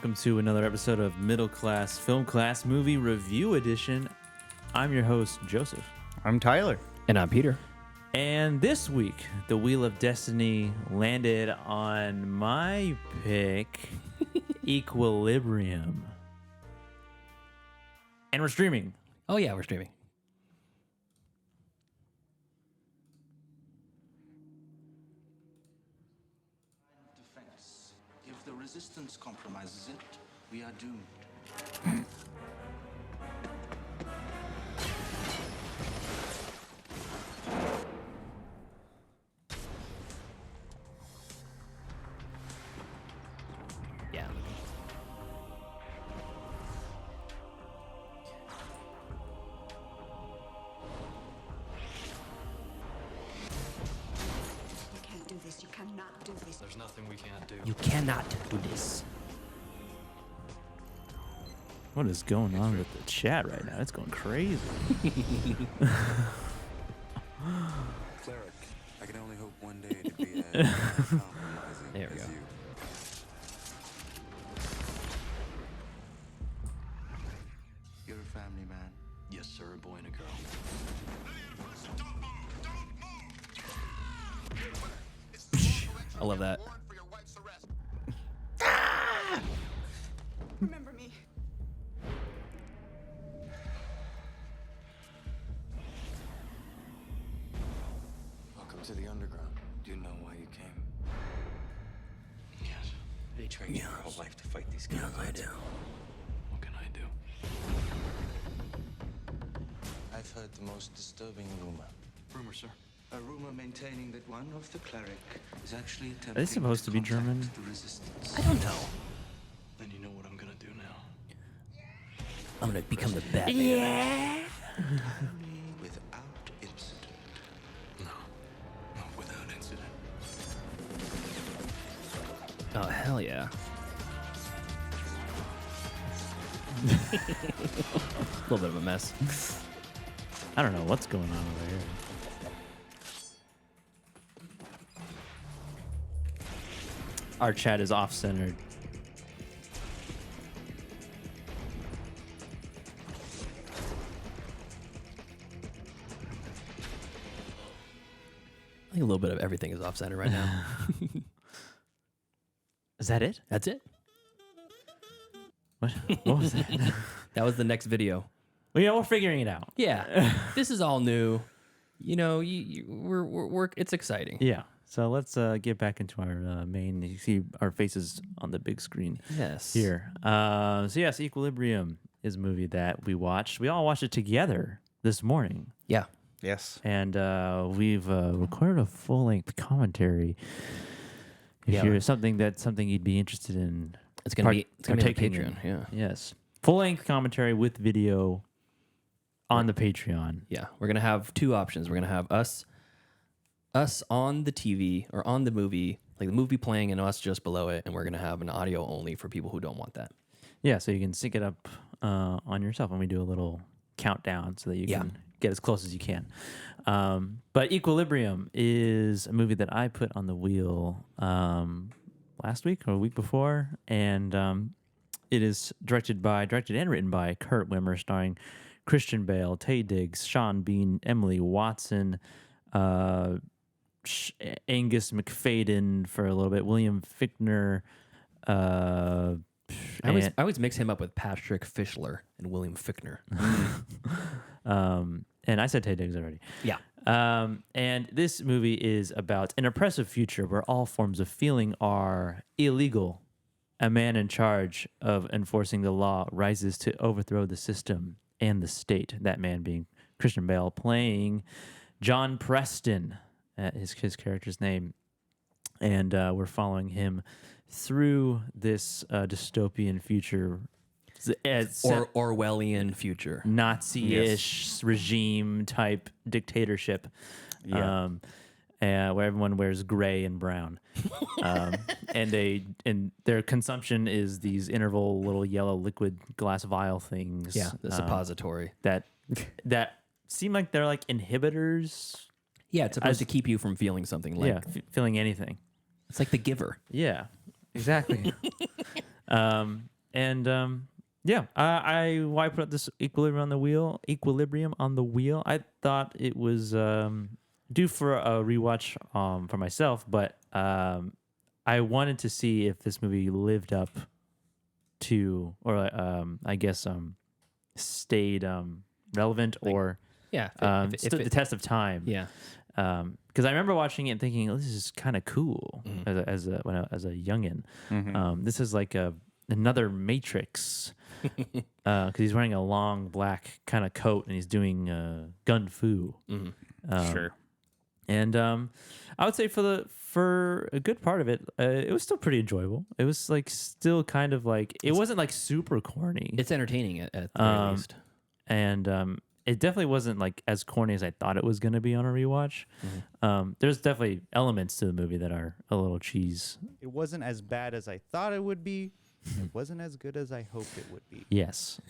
welcome to another episode of Middle Class Film Class Movie Review Edition. I'm your host, Joseph. I'm Tyler. And I'm Peter. And this week, the Wheel of Destiny landed on my pick, Equilibrium. And we're streaming. Oh, yeah, we're streaming. Defense. If the resistance compromises it, we are doomed. Yeah. You can't do this. You cannot do this. There's nothing we can't do. You cannot do this. What is going on with the chat right now? It's going crazy. Cleric, I can only hope one day to be as uncompromising There we as go. you. You're a family man. Yes, sir, a boy and a girl. I love that. Remember me. Welcome to the underground. Do you know why you came? Yes. They trained you your whole life to fight these guys. I do. What can I do? I've heard the most disturbing rumor. Rumor, sir. A rumor maintaining that one of the cleric is actually attempting Are they supposed to be contact German? the resistance. I don't know. Then you know what I'm gonna do now. I'm going to become the Batman. Without incident. No. Not without incident. Oh, hell yeah. A little bit of a mess. I don't know what's going on over here. Our chat is off-centered. I think a little bit of everything is off center right now. Is that it? That's it. What was that? That was the next video. Well, yeah, we're figuring it out. Yeah. This is all new. You know, we're it's exciting. Yeah. So let's get back into our main. You see our faces on the big screen Yes. here. So yes, Equilibrium is a movie that we watched. We all watched it together this morning, Yeah. Yes. and we've recorded a full-length commentary. If Yeah. you're something you'd be interested in, It's gonna be on partaking in. Patreon. Yeah. Yes, full-length commentary with video on the Patreon. Yeah. We're gonna have two options. We're gonna have us on the TV or on the movie, like the movie playing and us just below it, and we're gonna have an audio only for people who don't want that. Yeah, so you can sync it up on yourself, and we do a little countdown so that you can get as close as you can. But Equilibrium is a movie that I put on the wheel last week or a week before, and it is directed and written by Kurt Wimmer, starring Christian Bale, Taye Diggs, Sean Bean, Emily Watson, Angus McFadden for a little bit, William Fichtner. I always mix him up with Patrick Fischler and William Fichtner. And I said Taye Diggs already. Yeah. And this movie is about an oppressive future where all forms of feeling are illegal. A man in charge of enforcing the law rises to overthrow the system and the state. That man being Christian Bale, playing John Preston, his character's name. And we're following him through this dystopian future. Orwellian future. Nazi-ish regime type dictatorship, where everyone wears gray and brown, and their consumption is these interval little yellow liquid glass vial things. Yeah, the suppository. that seem like they're like inhibitors. Yeah, it's supposed to keep you from feeling something like feeling anything. it's like The Giver. Yeah, exactly. And yeah, why put this Equilibrium on the wheel. I thought it was due for a rewatch for myself, but I wanted to see if this movie lived up to, or I guess stayed relevant, or Yeah. stood the test of time. Yeah. Because I remember watching it and thinking, oh, this is kind of cool as a youngin. This is like another Matrix, because he's wearing a long black kind of coat and he's doing gun fu. Sure. And I would say for a good part of it, it was still pretty enjoyable. It was like still kind of like, it wasn't like super corny. It's entertaining at the very least. And it definitely wasn't like as corny as I thought it was going to be on a rewatch. There's definitely elements to the movie that are a little cheese. It wasn't as bad as I thought it would be. It wasn't as good as I hoped it would be. Yes.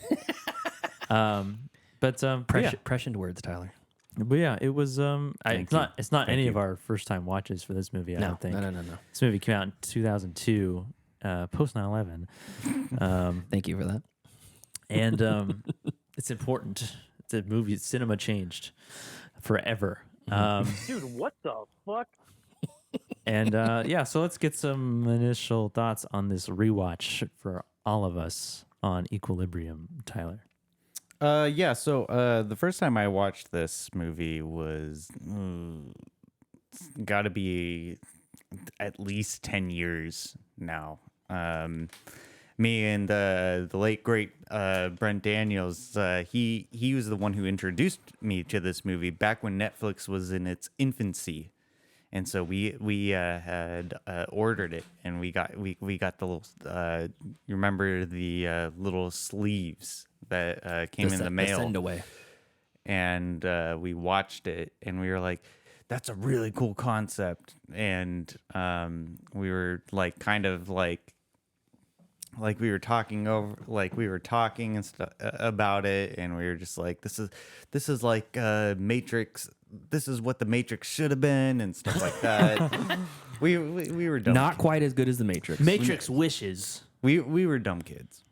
Prescient words, Tyler. But yeah, it was. Thank It's not any of our first time watches for this movie. I don't think. No. This movie came out in 2002, post 9/11. Thank you for that. And it's important. The movie cinema changed forever. Dude, what the fuck? And yeah, so let's get some initial thoughts on this rewatch for all of us on Equilibrium, Tyler. Yeah, so the first time I watched this movie was got to be at least 10 years now. Me and the late great Brent Daniels, he was the one who introduced me to this movie back when Netflix was in its infancy. And so we had ordered it, and we got the little you remember the little sleeves that came in the mail. Send away. And we watched it, and we were like, that's a really cool concept. And we were like kind of like we were talking and stuff about it, and we were just like, this is like Matrix. This is what the Matrix should have been, and stuff like that. we were dumb. Not quite as good as the Matrix. Matrix wishes. We were dumb kids.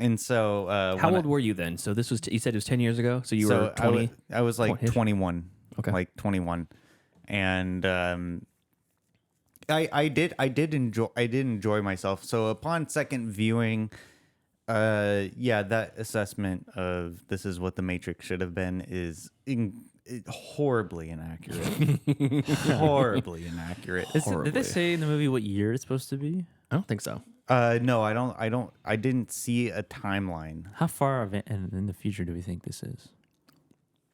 And so How old were you then? So this was you said it was 10 years ago. So you were 20. I was like 21. Okay. Like 21, and I did enjoy myself. So upon second viewing, yeah, that assessment of this is what the Matrix should have been is horribly inaccurate. Horribly inaccurate. Did they say in the movie what year it's supposed to be? I don't think so. No, I didn't see a timeline. How far in the future do we think this is?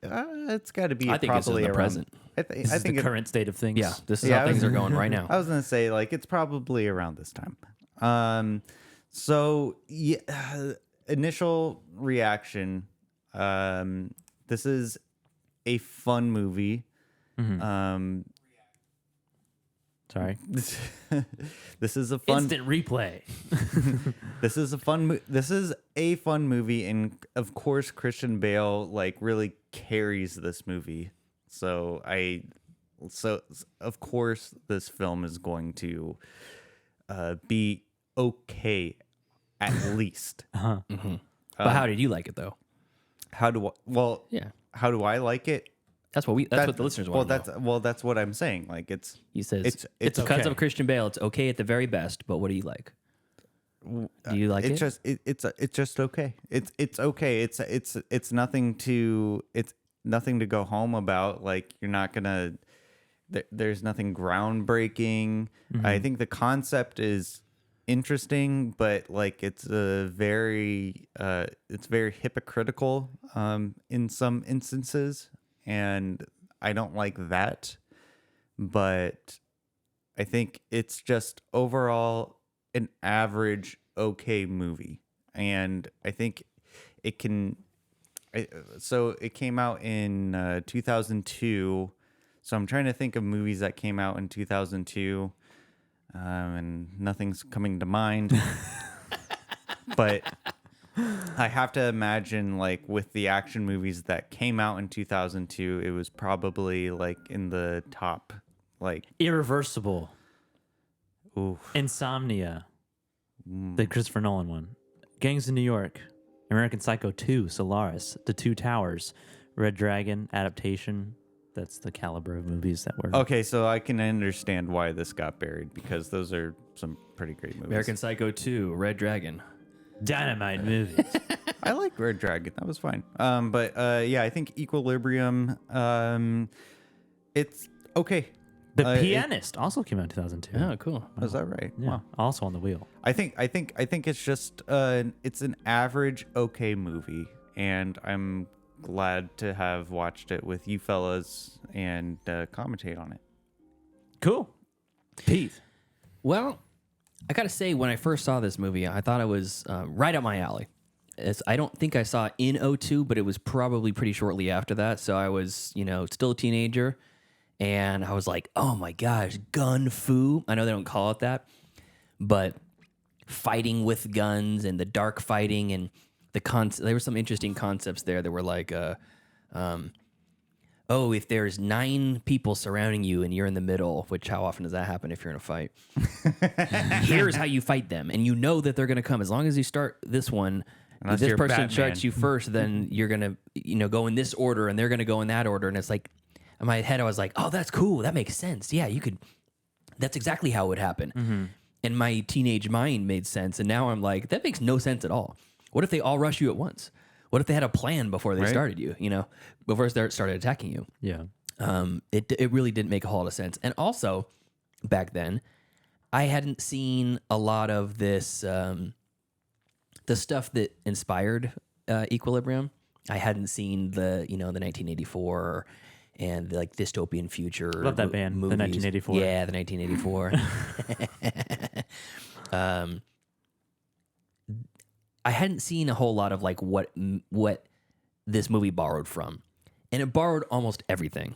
It's got to be I think this is probably the around, present. I This is think the current state of things. Yeah, this is how things are going right now. I was gonna say like it's probably around this time. So yeah, initial reaction. This is a fun movie. Sorry. This is a fun Instant replay. This is a fun movie, and of course Christian Bale like really carries this movie. So of course this film is going to be okay at least. But how did you like it though? How do I like it? That's what the listeners want. That's what I'm saying. Like it's he says it's because okay. of Christian Bale. It's okay at the very best. But what do you like? Do you like it? It's just okay. It's okay. It's nothing to go home about. Like you're not gonna. There's nothing groundbreaking. I think the concept is interesting, but like it's very hypocritical in some instances, and I don't like that. But I think it's just overall an average okay movie, and I think it can. So it came out in 2002. So I'm trying to think of movies that came out in 2002, and nothing's coming to mind. But I have to imagine, like, with the action movies that came out in 2002, it was probably, like, in the top, like... Irreversible. Ooh. Insomnia. The Christopher Nolan one. Gangs in New York. American Psycho 2, Solaris, The Two Towers, Red Dragon, adaptation. That's the caliber of movies that were... Okay, so I can understand why this got buried, because those are some pretty great movies. American Psycho 2, Red Dragon. Dynamite movies. I like Red Dragon. That was fine. But yeah, I think Equilibrium, it's okay. The Pianist also came out in 2002. Oh, cool. Is that right? Yeah, Wow. also on the wheel. I think it's just it's an average okay movie, and I'm glad to have watched it with you fellas and commentate on it. Cool. Pete. Well, I gotta say, when I first saw this movie, I thought it was right up my alley. I don't think I saw it in '02, but it was probably pretty shortly after that. So I was, still a teenager, and I was like, "Oh my gosh, gun fu!" I know they don't call it that, but fighting with guns and the dark fighting and there were some interesting concepts there that were like, if there's 9 people surrounding you and you're in the middle, which how often does that happen if you're in a fight? Here's how you fight them. And you know that they're going to come. As long as you start this one, Unless if this you're person Batman. starts you first, then you're going to, go in this order and they're going to go in that order. And it's like, in my head, I was like, oh, that's cool. That makes sense. Yeah, that's exactly how it would happen. Mm-hmm. And my teenage mind made sense. And now I'm like, that makes no sense at all. What if they all rush you at once? What if they had a plan before they started you, before they started attacking you? Yeah. It really didn't make a whole lot of sense. And also, back then, I hadn't seen a lot of this, the stuff that inspired Equilibrium. I hadn't seen the 1984 and like dystopian future. Love that band, movies. the 1984. Yeah, the 1984. I hadn't seen a whole lot of like what this movie borrowed from, and it borrowed almost everything.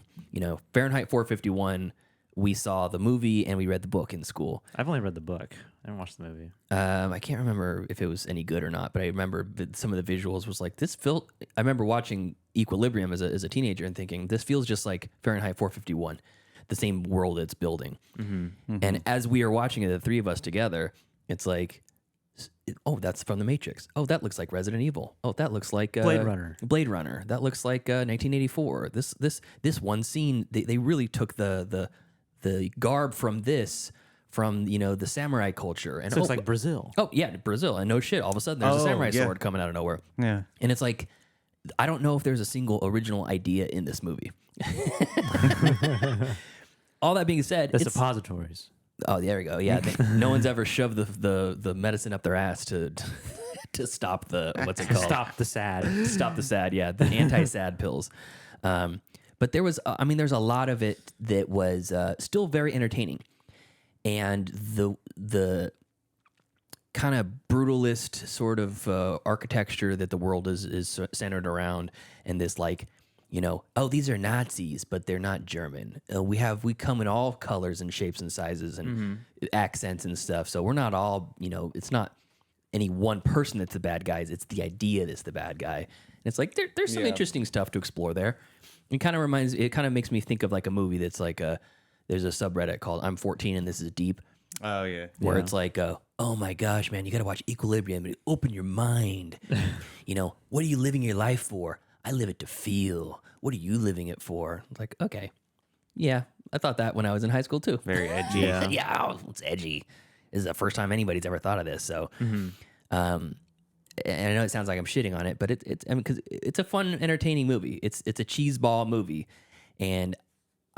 Fahrenheit 451. We saw the movie and we read the book in school. I've only read the book. I haven't watched the movie. I can't remember if it was any good or not, but I remember that some of the visuals was like this. I remember watching Equilibrium as a teenager and thinking this feels just like Fahrenheit 451, the same world it's building. Mm-hmm. Mm-hmm. And as we are watching it, the three of us together, it's like, oh, that's from The Matrix. Oh, that looks like Resident Evil. Oh, that looks like Blade Runner. Blade Runner. That looks like 1984. This one scene, they really took the garb from this. From the samurai culture, and So it's like Brazil. Oh yeah, Brazil, and no shit, all of a sudden there's a samurai sword coming out of nowhere. Yeah, and it's like I don't know if there's a single original idea in this movie. All that being said, The suppositories. Oh, there we go. Yeah, no one's ever shoved the medicine up their ass to stop the what's it called? Stop the sad. Stop the sad. Yeah, the anti-sad pills. But there was, there's a lot of it that was still very entertaining. And the kind of brutalist sort of architecture that the world is centered around, and this like, these are Nazis, but they're not German. We come in all colors and shapes and sizes and accents and stuff. So we're not all, it's not any one person that's the bad guys. It's the idea that's the bad guy. And it's like there's some interesting stuff to explore there. It kind of makes me think of like a movie that's like there's a subreddit called I'm 14 and This Is Deep. Oh, yeah. Where it's like, oh my gosh, man, you got to watch Equilibrium and open your mind. What are you living your life for? I live it to feel. What are you living it for? It's like, okay. Yeah, I thought that when I was in high school too. Very edgy. Yeah, it's edgy. This is the first time anybody's ever thought of this. So, and I know it sounds like I'm shitting on it, but because it's a fun, entertaining movie. It's a cheeseball movie. And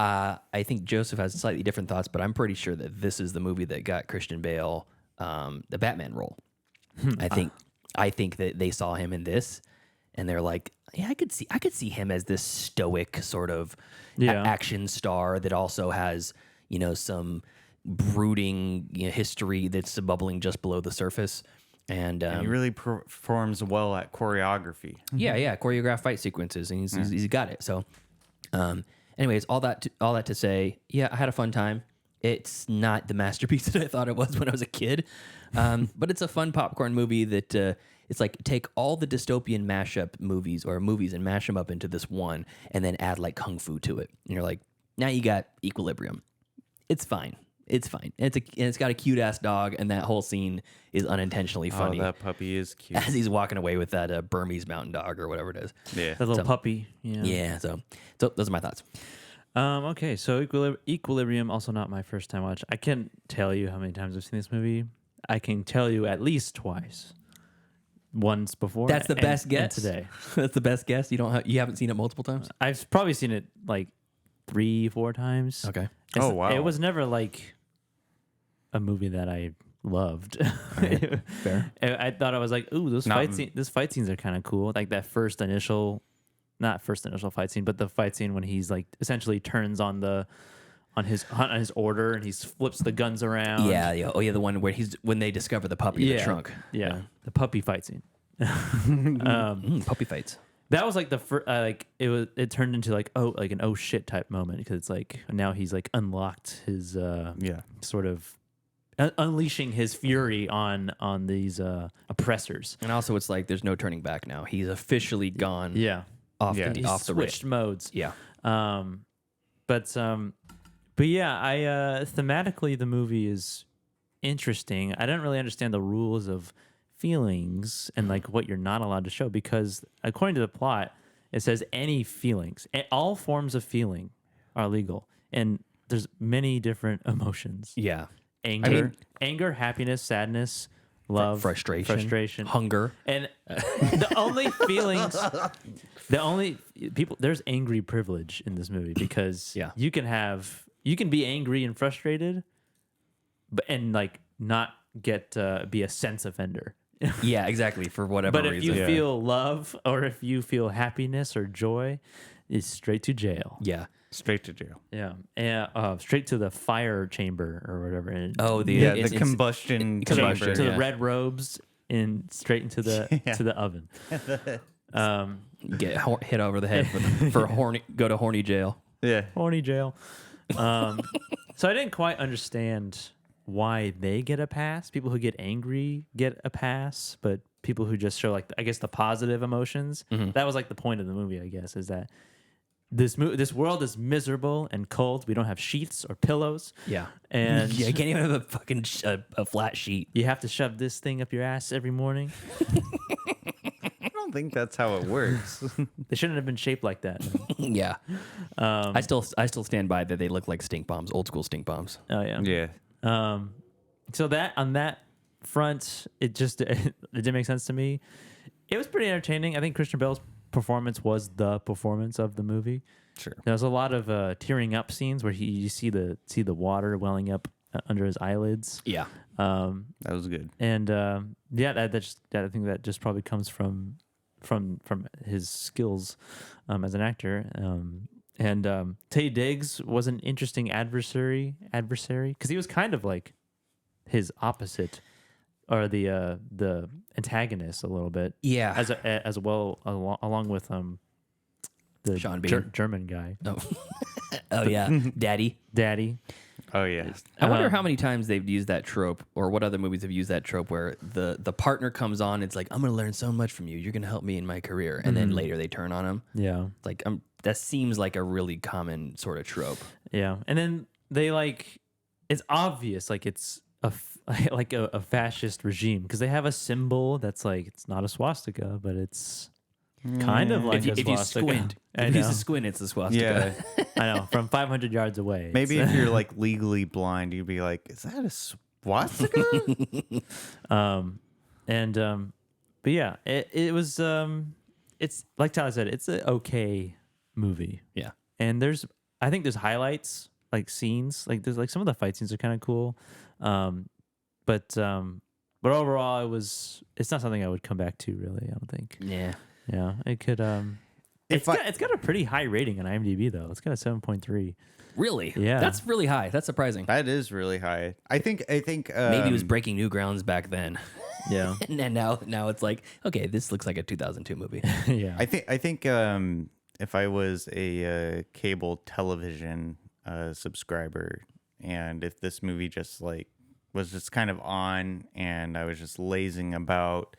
I think Joseph has slightly different thoughts, but I'm pretty sure that this is the movie that got Christian Bale the Batman role. I think that they saw him in this, and they're like, yeah, I could see him as this stoic sort of action star that also has some brooding history that's bubbling just below the surface. And he really performs well at choreography. Yeah, choreographed fight sequences, and he's got it. So. Anyways, all that to say, yeah, I had a fun time. It's not the masterpiece that I thought it was when I was a kid, but it's a fun popcorn movie that it's like take all the dystopian mashup movies and mash them up into this one, and then add like kung fu to it, and you're like, now you got Equilibrium. It's fine. It's fine. It's got a cute ass dog, and that whole scene is unintentionally funny. Oh, that puppy is cute. As he's walking away with that Burmese mountain dog or whatever it is. Yeah. That little puppy. Yeah. Yeah. So those are my thoughts. Okay, so Equilibrium, also not my first time watch. I can't tell you how many times I've seen this movie. I can tell you at least twice. Once before. That's the best and guess today. That's the best guess. You haven't seen it multiple times. I've probably seen it like 3-4 times. Okay. Oh, wow. It was never like a movie that I loved. Fair. I thought I was like, ooh, those fight scenes are kind of cool. Like that not first initial fight scene, but the fight scene when he's like essentially turns on his order and he flips the guns around. Yeah. Oh yeah, the one where when they discover the puppy in the trunk. Yeah, the puppy fight scene. Puppy fights. That was like the first, it turned into like an oh shit type moment because it's like now he's like unlocked his sort of unleashing his fury on these oppressors. And also, it's like there's no turning back now. He's officially gone. Yeah, off he's the switched modes. Yeah. But yeah, thematically the movie is interesting. I don't really understand the rules of feelings and like what you're not allowed to show because according to the plot, it says any feelings, all forms of feeling are legal, and there's many different emotions. Yeah. Anger, happiness, sadness, love, frustration, hunger, and the only feelings, there's angry privilege in this movie because you can be angry and frustrated, and like not be a sense offender. Yeah, exactly. For whatever but reason. if you feel love or if you feel happiness or joy, it's straight to jail. Yeah. Straight to jail. Yeah, and straight to the fire chamber or whatever. And the combustion chamber. To the red robes and straight into the oven. Get hit over the head for horny. Go to horny jail. Yeah, horny jail. So I didn't quite understand why they get a pass. People who get angry get a pass, but people who just show like I guess the positive emotions. That was like the point of the movie. I guess is that. This world is miserable and cold. We don't have sheets or pillows. Yeah, and you can't even have a fucking a flat sheet. You have to shove this thing up your ass every morning. I don't think that's how it works. They shouldn't have been shaped like that. Yeah, I still stand by that. They look like stink bombs, old school stink bombs. Oh yeah, yeah. So that on that front, it didn't make sense to me. It was pretty entertaining. I think Christian Bale's performance was the performance of the movie. Sure. There was a lot of tearing up scenes where you see the water welling up under his eyelids. Yeah. That was good. And I think that just probably comes from his skills as an actor. And Taye Diggs was an interesting adversary because he was kind of like his opposite. Or the antagonist a little bit, yeah, as well along with the Sean Bean. German guy. Oh yeah, Daddy. Oh yeah. I wonder how many times they've used that trope, or what other movies have used that trope, where the partner comes on. It's like, I'm gonna learn so much from you. You're gonna help me in my career, and then later they turn on him. Yeah, it's like that seems like a really common sort of trope. Yeah, and then they it's obvious it's a fascist regime because they have a symbol that's like it's not a swastika, but it's kind of like if you squint. If you squint, it's a swastika. Yeah, I know from 500 yards away. Maybe if you're like legally blind, you'd be like, "Is that a swastika?" But yeah, it was. It's like Tyler said, it's an okay movie. Yeah, and I think there's highlights like scenes, like there's like some of the fight scenes are kind of cool. But overall, it's not something I would come back to really. I don't think. Yeah. It could. It's got a pretty high rating on IMDb though. It's got a 7.3. Really? Yeah. That's really high. That's surprising. That is really high. I think. Maybe it was breaking new grounds back then. Yeah. And now it's like, okay, this looks like a 2002 movie. Yeah. I think if I was a cable television subscriber, and if this movie just was just kind of on, and I was just lazing about,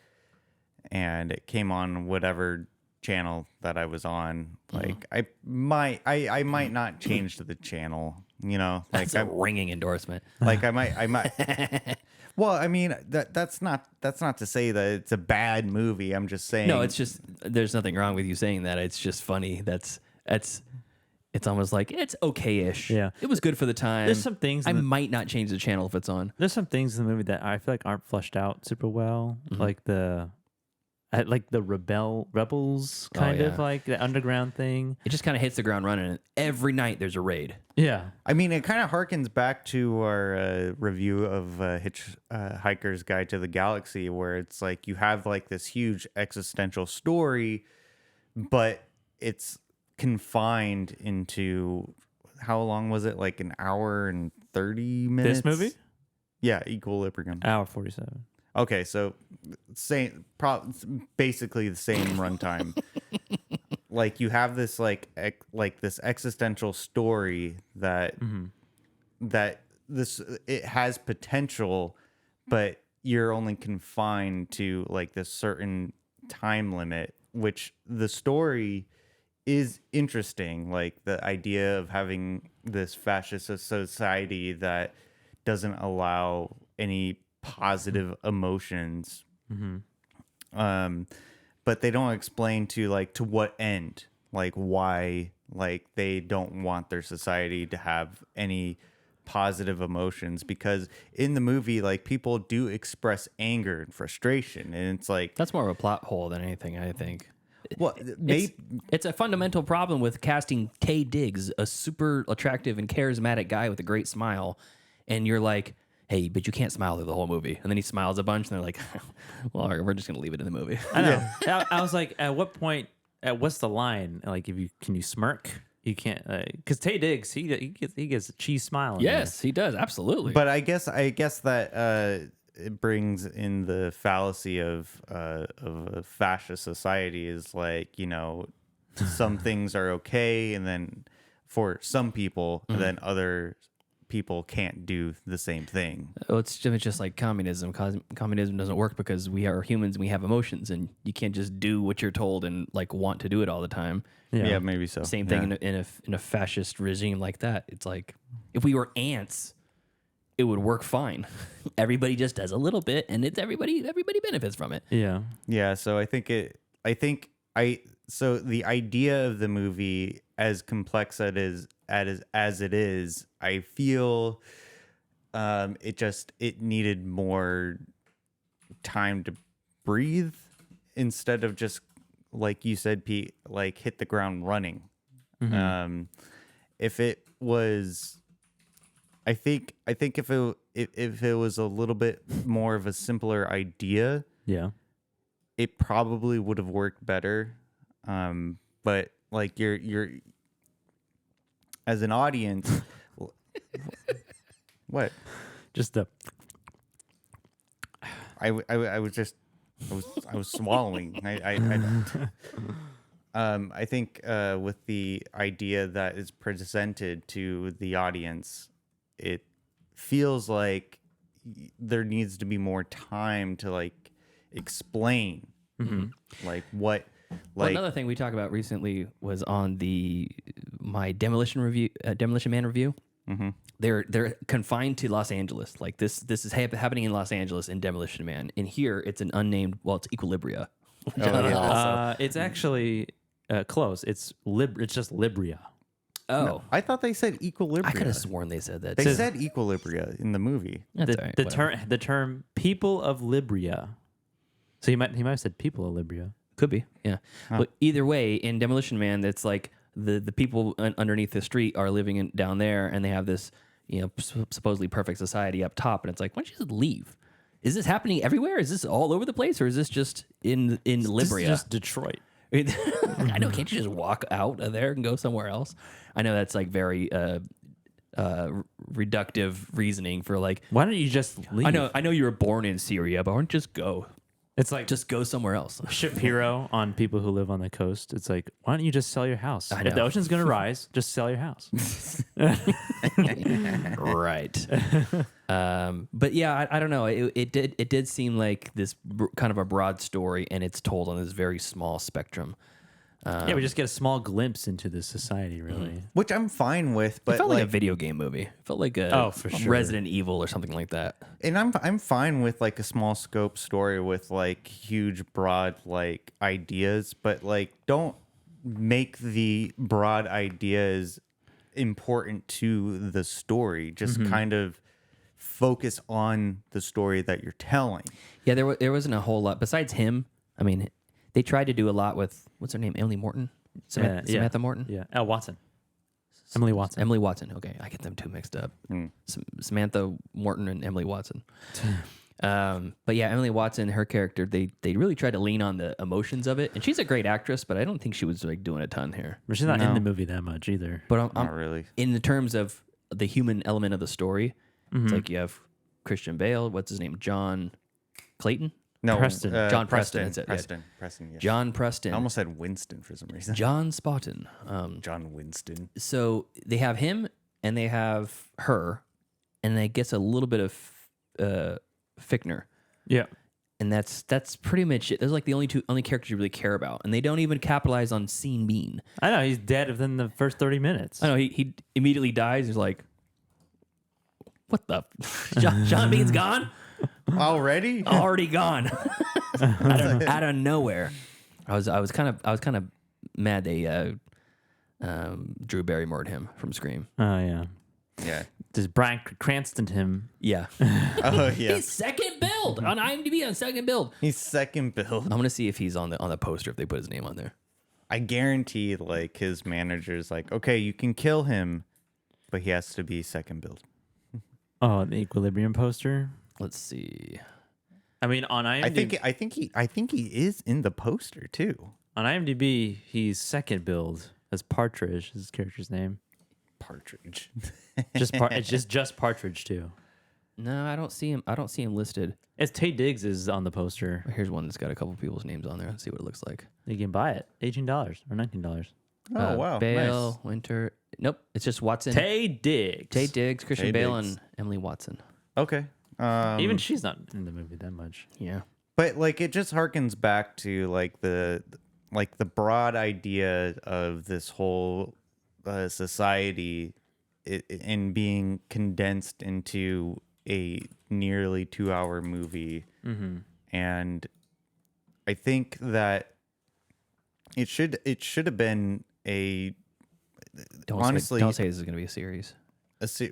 and it came on whatever channel that I was on, I might not change to the channel. You know, like That's a ringing endorsement. like I might. Well, I mean that's not to say that it's a bad movie. I'm just saying. No, it's just there's nothing wrong with you saying that. It's just funny. It's almost like it's okay-ish. Yeah. It was good for the time. There's some things I in the- might not change the channel if it's on. There's some things in the movie that I feel like aren't fleshed out super well, Mm-hmm. like the rebels kind of yeah. like the underground thing. It just kind of hits the ground running. And every night there's a raid. Yeah, I mean, it kind of harkens back to our review of Hitchhiker's Guide to the Galaxy, where it's like you have like this huge existential story, but it's confined into how long was it? Like an hour and 30 minutes. this movie Yeah, Equilibrium. hour 47. Okay, so basically the same runtime. Like you have this like this existential story that it has potential, but you're only confined to like this certain time limit, which the story is interesting. Like the idea of having this fascist society that doesn't allow any positive emotions. But they don't explain to what end, like why, like they don't want their society to have any positive emotions, because in the movie, like people do express anger and frustration, and it's like, That's more of a plot hole than anything, I think. well, It's a fundamental problem with casting K. Diggs, a super attractive and charismatic guy with a great smile, and you're like, hey, but you can't smile through the whole movie. And then he smiles a bunch, and they're like, well, all right, we're just going to leave it in the movie. I know. I was like, at what point? What's the line? Like, can you smirk? You can't, because Tay Diggs, he gets a cheese smile. in Yes, he does. Absolutely. but I guess that it brings in the fallacy of a fascist society is like, you know, some things are okay, and then for some people, then other people can't do the same thing. It's just like communism. Communism doesn't work because we are humans and we have emotions, and you can't just do what you're told and like want to do it all the time. there. Yeah, maybe so. Same thing in a fascist regime like that. It's like if we were ants, it would work fine. Everybody just does a little bit, and it's everybody benefits from it. Yeah. Yeah, so so the idea of the movie, as complex as it is, I feel it needed more time to breathe instead of just, like you said, Pete, like hit the ground running. If it was, I think if it was a little bit more of a simpler idea, Yeah. it probably would have worked better. But like you're as an audience, what? Just the. I was swallowing. I think with the idea that is presented to the audience, it feels like there needs to be more time to like explain like what. Well, Like, another thing we talked about recently was on my Demolition Man review. They're confined to Los Angeles. Like this is happening in Los Angeles in Demolition Man. In here, it's an unnamed. Well, it's Equilibria. It's actually close. It's just Libria. Oh, I thought they said Equilibria. I could have sworn they said that. They said Equilibria in the movie. That's all right, The term people of Libria. So he might have said people of Libria. Could be, yeah. But either way, in Demolition Man, it's like the people underneath the street are living down there, and they have this, you know, supposedly perfect society up top, and it's like, why don't you just leave? Is this happening everywhere? Is this all over the place, or is this just in Libria? This is just Detroit. I know. Can't you just walk out of there and go somewhere else? I know that's like very reductive reasoning for like. Why don't you just leave? I know you were born in Syria, but why don't you just go? It's like Just go somewhere else. Shapiro on people who live on the coast. It's like, why don't you just sell your house? I If the know. ocean's going to rise, just sell your house. Right. But yeah, I don't know. It did seem like this kind of a broad story, and it's told on this very small spectrum. Yeah, we just get a small glimpse into this society, really. which I'm fine with, It but felt like a video game movie. It felt like a for sure. Resident Evil or something like that. and I'm fine with like a small scope story with like huge broad like ideas, but like don't make the broad ideas important to the story. Just kind of focus on the story that you're telling. Yeah, there wasn't a whole lot besides him. I mean, they tried to do a lot with what's her name, Emily Morton, Samantha Morton. Yeah. Watson. Emily Watson. Emily Watson. Okay, I get them two mixed up. Samantha Morton and Emily Watson. But yeah, Emily Watson, her character, they really tried to lean on the emotions of it, and she's a great actress, but I don't think she was like doing a ton here. But she's not in the movie that much either. But I'm Not really. in the terms of the human element of the story. It's like you have Christian Bale. What's his name? John Clayton. No, Preston. John Preston, that's it, yeah. Preston. Yes. John Preston. I almost said Winston for some reason. John Spotton. John Winston. So they have him and they have her, and I guess a little bit of Fichtner. Yeah. And that's pretty much it. Those are like the only characters you really care about, and they don't even capitalize on Scene Bean. I know, he's dead within the first 30 minutes. I know he immediately dies. He's like, "What the? John Bean's gone Already? already gone out of nowhere." I was kind of mad they Drew Barrymore'd him from Scream. Oh, yeah. Yeah. Does Bryan Cranston him? Yeah, Oh yeah. he's second build on IMDb on second build. He's second build. I'm gonna see if he's on the poster if they put his name on there. I guarantee like his manager's like, okay, you can kill him, but he has to be second build. Oh, the Equilibrium poster? Let's see. I mean, on IMDb, I think he is in the poster too. on IMDb, he's second build as Partridge, is his character's name. Partridge. It's just Partridge too. No, I don't see him. I don't see him listed. It's Tay Diggs is on the poster. Here's one that's got a couple people's names on there. Let's see what it looks like. You can buy it, $18 or $19. Oh wow. Bale, Nice. Winter. Nope, it's just Watson. Tay Diggs. Tay Diggs, Christian Tay Bale, Diggs. and Emily Watson. Okay. Even she's not in the movie that much. Yeah. But like it just harkens back to like the broad idea of this whole society and being condensed into a nearly 2-hour movie. And I think that it should have been a Don't say this is going to be a series.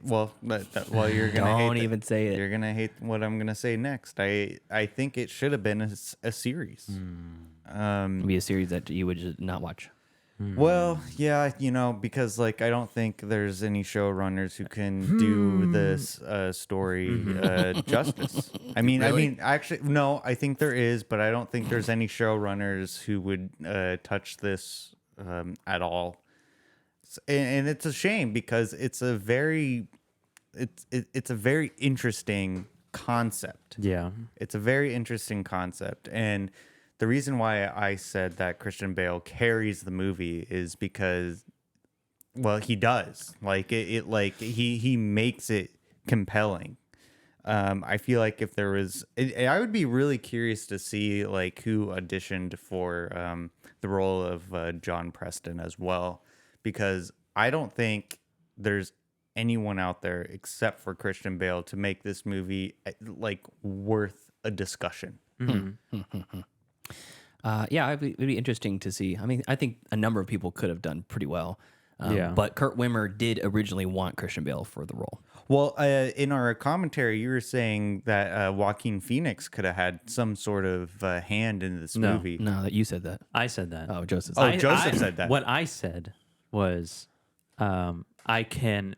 well you're gonna Don't hate even say it. You're gonna hate what I'm gonna say next. I think it should have been a series. It'd be a series that you would just not watch. Well, yeah, because like I don't think there's any showrunners who can do this story justice. I mean, actually, no, I think there is, but I don't think there's any showrunners who would touch this at all. And it's a shame because it's a very interesting concept. Yeah. It's a very interesting concept. And the reason why I said that Christian Bale carries the movie is because, well, he does. Like he makes it compelling. I feel like if there was, I would be really curious to see like who auditioned for the role of John Preston as well, because I don't think there's anyone out there except for Christian Bale to make this movie like worth a discussion. Yeah, it'd be interesting to see. I mean, I think a number of people could have done pretty well. Yeah. But Kurt Wimmer did originally want Christian Bale for the role. Well, in our commentary, you were saying that Joaquin Phoenix could have had some sort of hand in this movie. No, that you said that. I said that. Oh, Joseph. Oh, Joseph said that. What I said was I can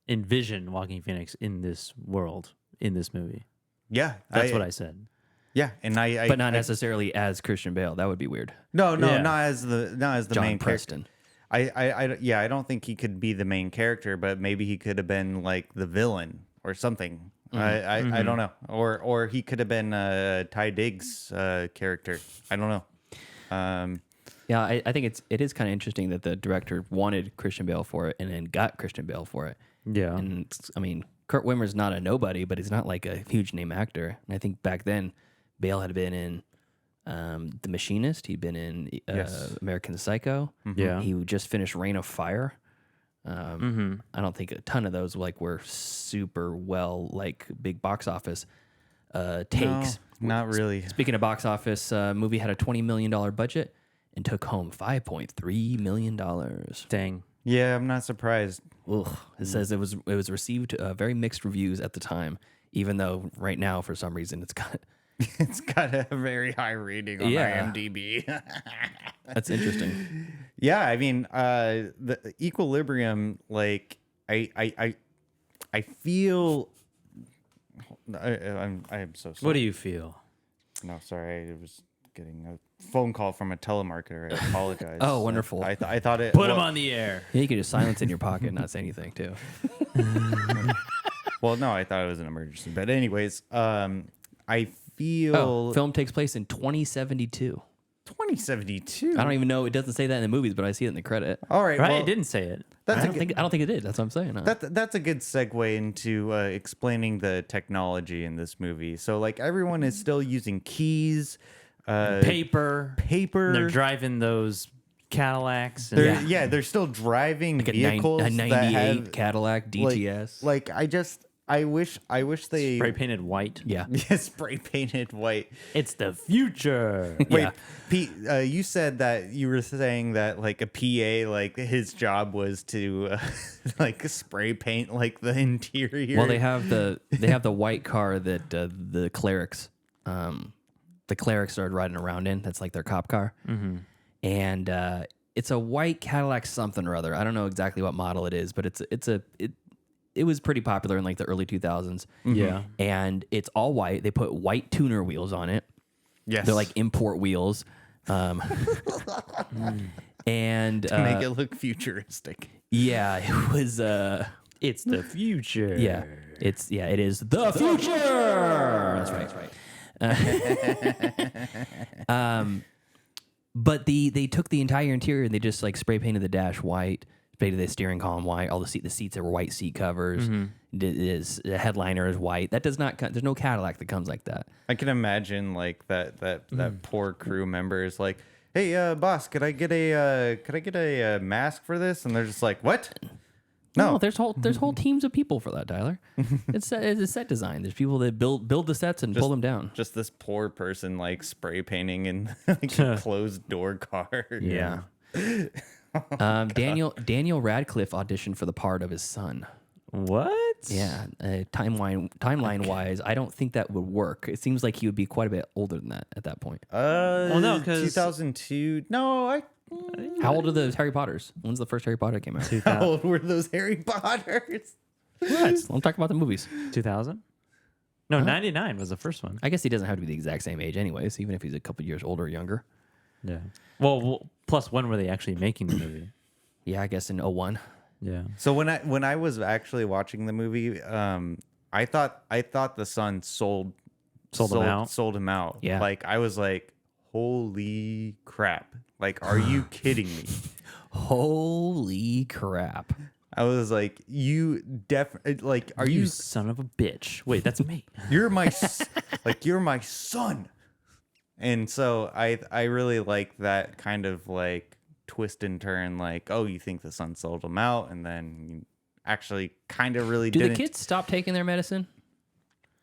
envision Joaquin Phoenix in this world, in this movie. Yeah, That's what I said. Yeah, and I but not necessarily as Christian Bale. That would be weird. No, Yeah. not as the John main Preston. character. I don't think he could be the main character, but maybe he could have been like the villain or something. I don't know, or he could have been Ty Diggs' character. I don't know. Yeah, I think it is kind of interesting that the director wanted Christian Bale for it and then got Christian Bale for it. Yeah. And I mean, Kurt Wimmer's not a nobody, but he's not like a huge name actor. And I think back then, Bale had been in The Machinist. He'd been in Yes. American Psycho. Yeah. He just finished Reign of Fire. I don't think a ton of those were super well big box office takes. No, not really. Speaking of box office, movie had a $20 million budget and took home $5.3 million. Dang. Yeah, I'm not surprised. Ugh. It says it was received very mixed reviews at the time, even though right now for some reason it's got. It's got a very high rating on IMDb. That's interesting. Yeah, I mean, the Equilibrium, I feel. I'm so sorry. What do you feel? No, sorry, I was getting a phone call from a telemarketer. I apologize. Oh, wonderful. I thought it. Put him on the air. Yeah, you could just silence it in your pocket and not say anything too. Well, no, I thought it was an emergency. But anyways, I feel Film takes place in 2072. 2072. I don't even know. It doesn't say that in the movies, but I see it in the credit. All right, Right? well, It didn't say it. That's I don't think it did. That's what I'm saying. That's a good segue into explaining the technology in this movie. So, everyone is still using keys, Paper. paper. They're driving those Cadillacs. They're still driving a vehicles. 98 that have, Cadillac DTS. I wish they spray painted white. yeah. spray painted white. It's the future. Wait, Yeah. Pete, you said that you were saying that a PA, his job was to spray paint the interior. Well, they have the white car that the clerics started riding around in. That's their cop car, and it's a white Cadillac something or other. I don't know exactly what model it is, but it was pretty popular in the early 2000s. Yeah. And it's all white. They put white tuner wheels on it. Yes, They're import wheels. And to make it look futuristic. yeah, it was It's the future. yeah. It is the future. That's right. But they took the entire interior and they just spray painted the dash white, painted the steering column white, all the seats that were white seat covers. The headliner is white. That does not there's no Cadillac that comes like that. I can imagine that poor crew member is like, "Hey, boss, could I get a mask for this?" And they're just like, "What? No, there's whole teams of people for that, Tyler. It's a set design. There's people that build the sets and pull them down. just this poor person spray painting in a closed door car." Yeah. Daniel Radcliffe auditioned for the part of his son. What? Yeah, timeline wise, I don't think that would work. It seems like he would be quite a bit older than that at that point. No, because 2002. No, How old are the Harry Potters? When's the first Harry Potter came out? how old were those Harry Potters? Yes, I'm talking about the movies. 2000. No, 99 was the first one. I guess he doesn't have to be the exact same age, anyways. Even if he's a couple years older or younger. Yeah. Well, plus when were they actually making the movie? Yeah, I guess in 01. Yeah. So when I was actually watching the movie, I thought the son sold him out. Yeah. I was like, holy crap! Are you kidding me? Holy crap! I was like, you definitely are You you? son of a bitch. Wait, that's me. You're my you're my son. And so I really like that kind of twist and turn. Oh, you think the son sold him out, and then you actually kind of really Do didn't. the kids stop taking their medicine?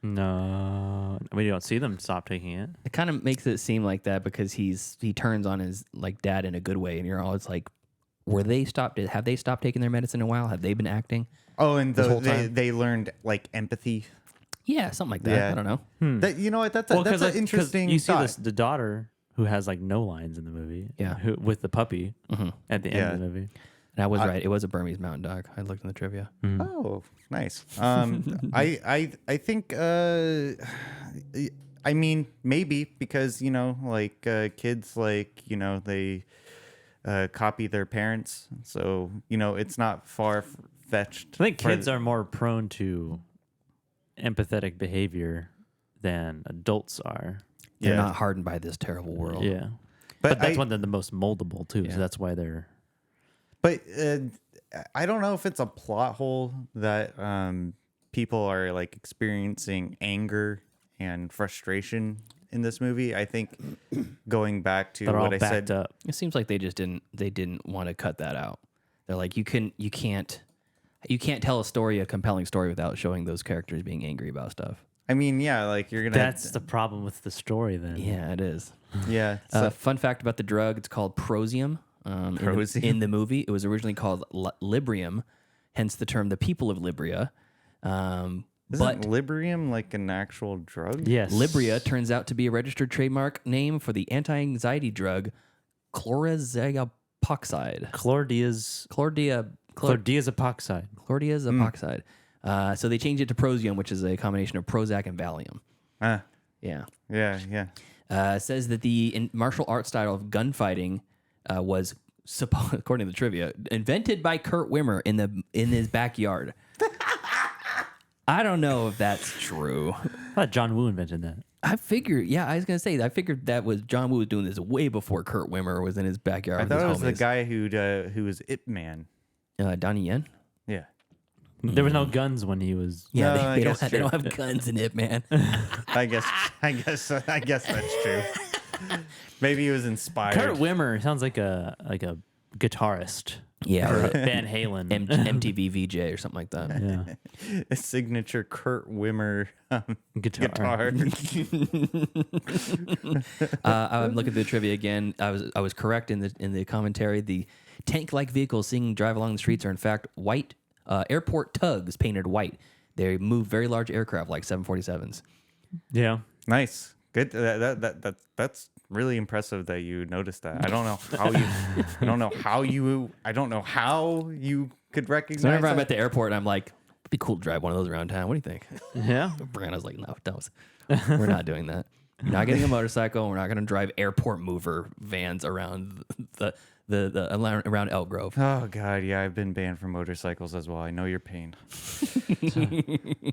No, we don't see them stop taking it. It kind of makes it seem like that because he turns on his dad in a good way, and you're always like, have they stopped taking their medicine in a while? Have they been acting? Oh, and this whole time? they learned empathy. Yeah, something like that. Yeah. I don't know. That you know what that's Well, an interesting. You see thought. the daughter who has no lines in the movie. Yeah. With the puppy at the end of the movie. And I was right. It was a Burmese mountain dog. I looked in the trivia. Oh, nice. I think I mean maybe because kids they copy their parents, so it's not far fetched. I think kids are more prone to empathetic behavior than adults are. They're Yeah. not hardened by this terrible world. Yeah. But But that's I- when they're the most moldable too. Yeah. So that's why they're But I don't know if it's a plot hole that people are experiencing anger and frustration in this movie. I think going back to They're all what I backed said, up. It seems like they didn't want to cut that out. They're like, you can't tell a compelling story without showing those characters being angry about stuff. I mean, yeah, like you're gonna. That's the problem with the story then. Yeah, it is. Yeah. So, Fun fact about the drug, it's called Prosium. Prosium? In the movie, it was originally called Librium, hence the term the people of Libria. isn't But Librium like an actual drug? Yes. Libria turns out to be a registered trademark name for the anti-anxiety drug chlordiazepoxide. Chlordiazepam. Chlordiazepoxide. So they changed it to Prosium, which is a combination of Prozac and Valium. Ah, Yeah. yeah. Says that the martial arts style of gunfighting was, according to the trivia, invented by Kurt Wimmer in his backyard. I don't know if that's true. I thought John Woo invented that. I figured that was John Woo was doing this way before Kurt Wimmer was in his backyard. I with thought it his was the homies. guy who was Ip Man. Donnie Yen. Yeah. There was no guns when he was. Yeah, No, I they guess don't true. have guns in it, man. I guess that's true. Maybe he was inspired. Kurt Wimmer sounds like a guitarist. Yeah, Or or Van Halen. MTV VJ or something like that. Yeah. A signature Kurt Wimmer Guitar. guitar. I'm looking at the trivia again. I was correct in the commentary. The tank-like vehicles seeing drive along the streets are in fact white airport tugs painted white. They move very large aircraft like 747s. Yeah. Nice. Good. That's really impressive that you noticed that. I don't know how you could recognize So whenever I'm that. at the airport, I'm like, it'd be cool to drive one of those around town. What do you think? Yeah. Brianna's like, no, don't. We're not doing that. You're not getting a motorcycle. We're not going to drive airport mover vans around around Elk Grove. Oh God, yeah, I've been banned from motorcycles as well. I know your pain.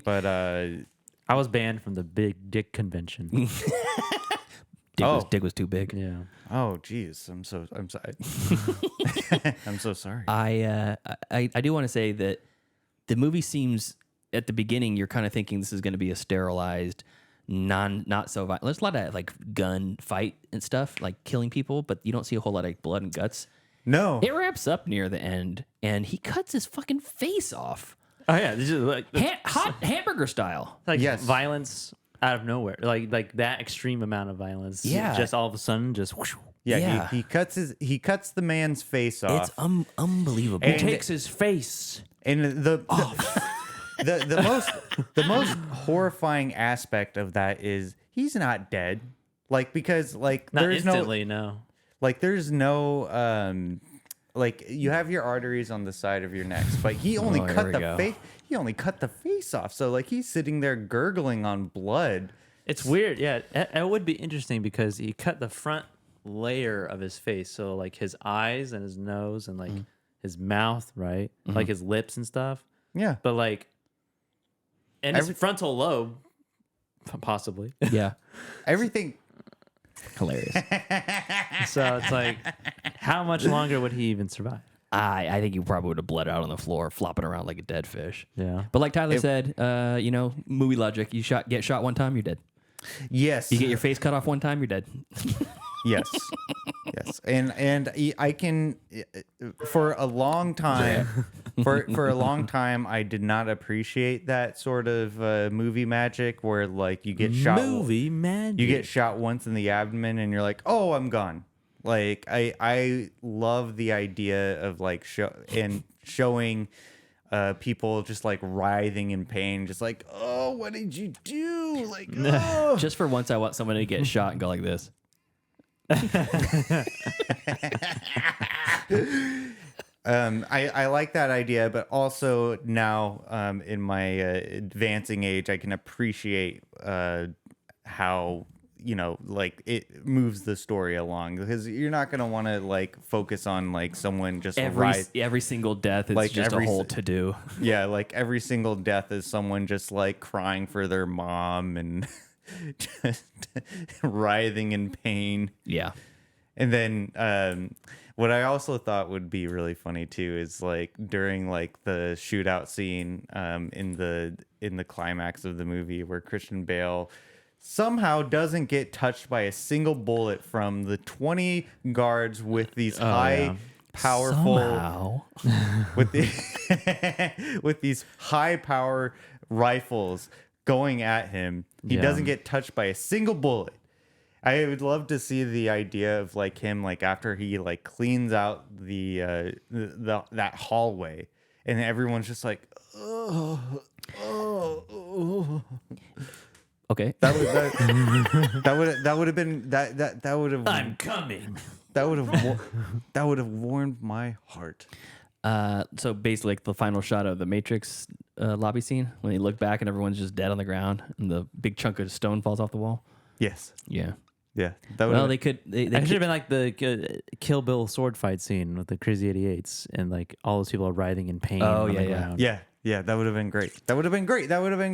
But I was banned from the Big Dick Convention. Dick was too big. Yeah. oh geez, I'm sorry. I'm so sorry. I do want to say that the movie seems at the beginning you're kind of thinking this is going to be a sterilized, not so violent. There's a lot of like gun fight and stuff, like killing people, but you don't see a whole lot of blood and guts. No. It wraps up near the end, and he cuts his fucking face off, Oh yeah. This is like hot hamburger style. like Yes. violence out of nowhere. Like that extreme amount of violence. Yeah. Just all of a sudden, just whoosh. Yeah, Yeah. He cuts the man's face off. It's unbelievable. And- takes his face. And the most horrifying aspect of that is he's not dead. Like because like Not there's instantly, no. there's no like you have your arteries on the side of your necks, but he only Oh, here cut we the go. face. He only cut the face off. So like he's sitting there gurgling on blood. It's weird. Yeah. It would be interesting because he cut the front layer of his face. So like his eyes and his nose and like his mouth, right? Like his lips and stuff. Yeah. But like, and his frontal lobe, possibly. Yeah, Everything. hilarious. So it's like, how much longer would he even survive? I think you probably would have bled out on the floor, flopping around like a dead fish. Yeah. But like Tyler said, movie logic. You get shot one time, you're dead. Yes. You get your face cut off one time, you're dead. Yes. Yes. And I can for a long time for a long time I did not appreciate that sort of movie magic where like you get shot Movie magic. you get shot once in the abdomen and you're like, "Oh, I'm gone." Like I love the idea of like showing people just like writhing in pain, just like, "Oh, what did you do?" Like, "Oh." Just for once, I want someone to get shot and go like this. I like that idea, but also now in my advancing age, I can appreciate how like it moves the story along because you're not gonna want to like focus on like someone just Every single death is Like just a every whole s- to do. yeah, like every single death is someone just like crying for their mom and just writhing in pain. Yeah. And then what I also thought would be really funny too is like during like the shootout scene in the climax of the movie where Christian Bale somehow doesn't get touched by a single bullet from the 20 guards with these powerful Somehow. with the with these high power rifles going at him. He Yeah. doesn't get touched by a single bullet. I would love to see the idea of like him, like after he like cleans out the that hallway, and everyone's just like, oh. Okay. That would have been that would have I'm coming. that would have warmed my heart. So basically, like the final shot of the Matrix lobby scene when they look back and everyone's just dead on the ground and the big chunk of stone falls off the wall. Yes. Yeah. Yeah. That would Well, they could. They It should could, have been like the Kill Bill sword fight scene with the Crazy 88s, and like all those people are writhing in pain. Oh, on yeah, the yeah. ground. Yeah, that would have been great. That would have been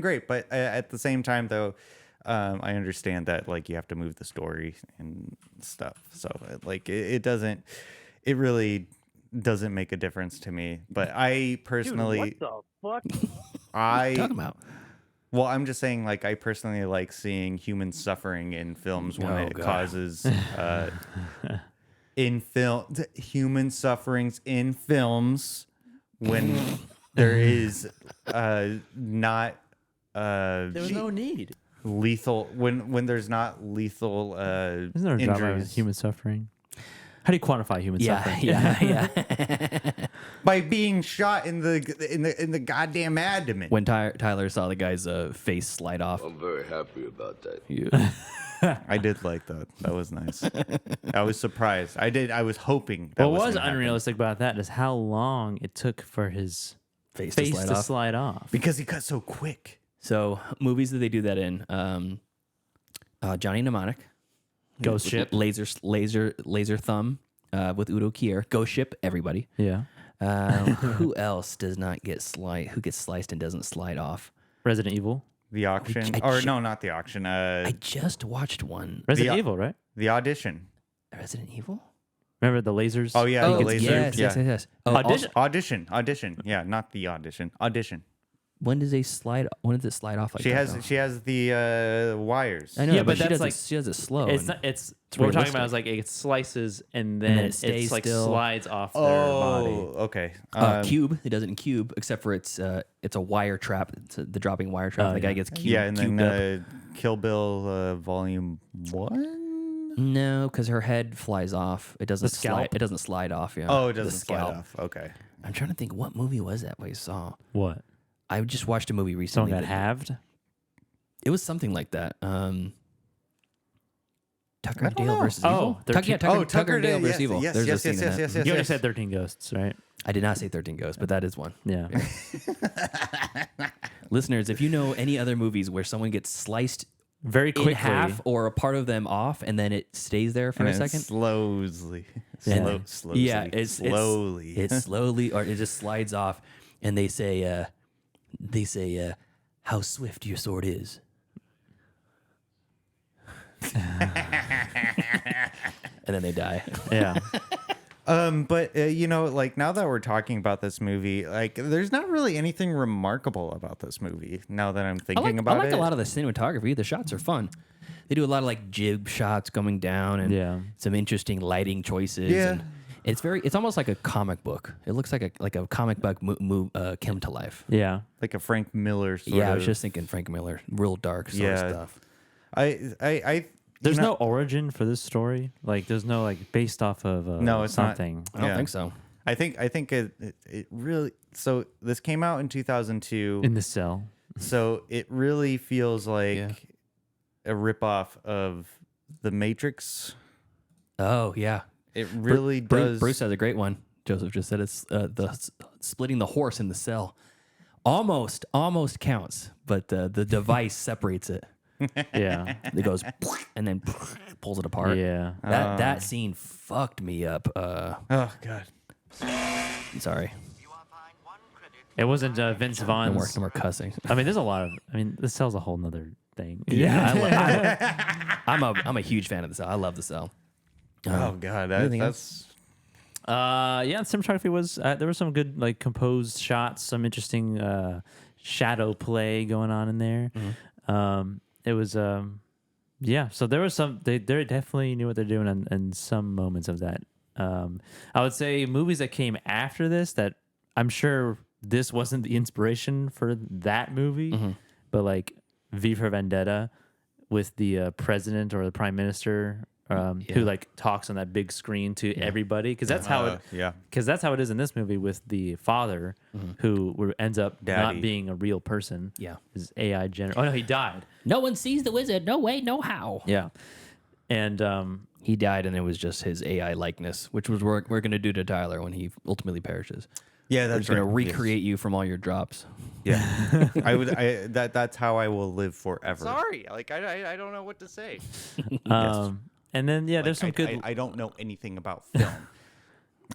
great. But at the same time, though, I understand that like you have to move the story and stuff. So like it really doesn't make a difference to me. But I personally, Dude, what the fuck? talking about. Well, I'm just saying, like, I personally like seeing human suffering in films when it causes human sufferings in films when there is not There was no need. lethal when there's not lethal Isn't there a drama of injuries human suffering? How do you quantify human suffering? Yeah. by being shot in the goddamn abdomen. When Tyler saw the guy's face slide off. I'm very happy about that. I did like that. That was nice. I was surprised. I was hoping. That What was gonna happen. unrealistic about that is how long it took for his Face face to to slide slide off. off. Because he cut so quick. So movies that they do that in, Johnny Mnemonic, Ghost Ship. Laser Thumb, with Udo Kier. Ghost Ship, everybody. Yeah. Who else does not get who gets sliced and doesn't slide off? Resident Evil. The auction, no, not the auction. I just watched one. Resident Evil, right? The audition. Resident Evil? Remember the lasers? Oh yeah, the laser. Yes. Oh, Audition. Audition. Yeah, not the audition. Audition. When does it slide off like She that? has she has the wires. I know, Yeah, but but she that's does like- she does it slow. It's and- not. It's what we're talking about is realistic. like it slices and then, then it it's stays like still. slides off their Oh, body. okay. Cube. It does it in Cube, except for it's a wire trap. It's the dropping wire trap. Oh, the guy yeah. gets cubed, Yeah, and cubed then up. Kill Bill Volume 1. No, because her head flies off. It doesn't The scalp? slide. It doesn't slide off. Yeah. Oh, it The doesn't slide scalp. off. Okay. I'm trying to think what movie was that we saw. What? I just watched a movie Someone recently. got halved? It was something like that. Tucker I and don't Dale know. versus Oh, Evil. 13 Tucker and Dale versus yes, Evil. Yes, There's a yes, scene yes, in yes, that. yes, yes, You only yes. said 13 Ghosts, right? I did not say 13 Ghosts, but that is one. Yeah. Listeners, if you know any other movies where someone gets sliced Very in quickly. half or a part of them off and then it stays there for And a then second. slowly. Yeah. Slowly. Yeah, slowly. It's slowly, or it just slides off, and they say, "How swift your sword is." And then they die. Yeah. But you know, like now that we're talking about this movie, like there's not really anything remarkable about this movie. Now that I'm thinking about I like it, a lot of the cinematography. The shots are fun. They do a lot of like jib shots coming down and Yeah. some interesting lighting choices. Yeah. And it's almost like a comic book. It looks like a comic book come to life. Yeah. like a Frank Miller sort Yeah, I of. was just thinking Frank Miller, real dark sort of stuff. I There's you know- no origin for this story. Like, there's no like based off of No, it's not. something. I don't Yeah. think so. I think it really. So this came out in 2002. In the cell. So it really feels like Yeah. a ripoff of The Matrix. Oh yeah, It really does. Bruce has a great one. Joseph just said it's splitting the horse in the cell. Almost counts, but the device separates it. Yeah. It goes and then pulls it apart. Yeah. That scene fucked me up. Oh God. Sorry. It wasn't Vince Vaughn's. No more cussing. I mean, there's a lot of. I mean, this cell's a whole nother thing. I'm a huge fan of the cell. I love the cell. Oh God. anything That's. Yeah, cinematography was there were some good like composed shots, some interesting shadow play going on in there. It was Yeah, so there was some. They definitely knew what they're doing in some moments of that. I would say movies that came after this that I'm sure this wasn't the inspiration for that movie, but like V for Vendetta with the president or the prime minister who like talks on that big screen to everybody because that's how that's how it is in this movie with the father who ends up not being a real person. Yeah, is AI generated. Oh no, he died. No one sees the wizard. No way, no how. Yeah, and he died, and it was just his AI likeness, which was what we're going to do to Tyler when he ultimately perishes. Yeah, We're that's just going to recreate you from all your drops. Yeah, that's how I will live forever. Sorry, like I don't know what to say. And then there's some good. I don't know anything about film.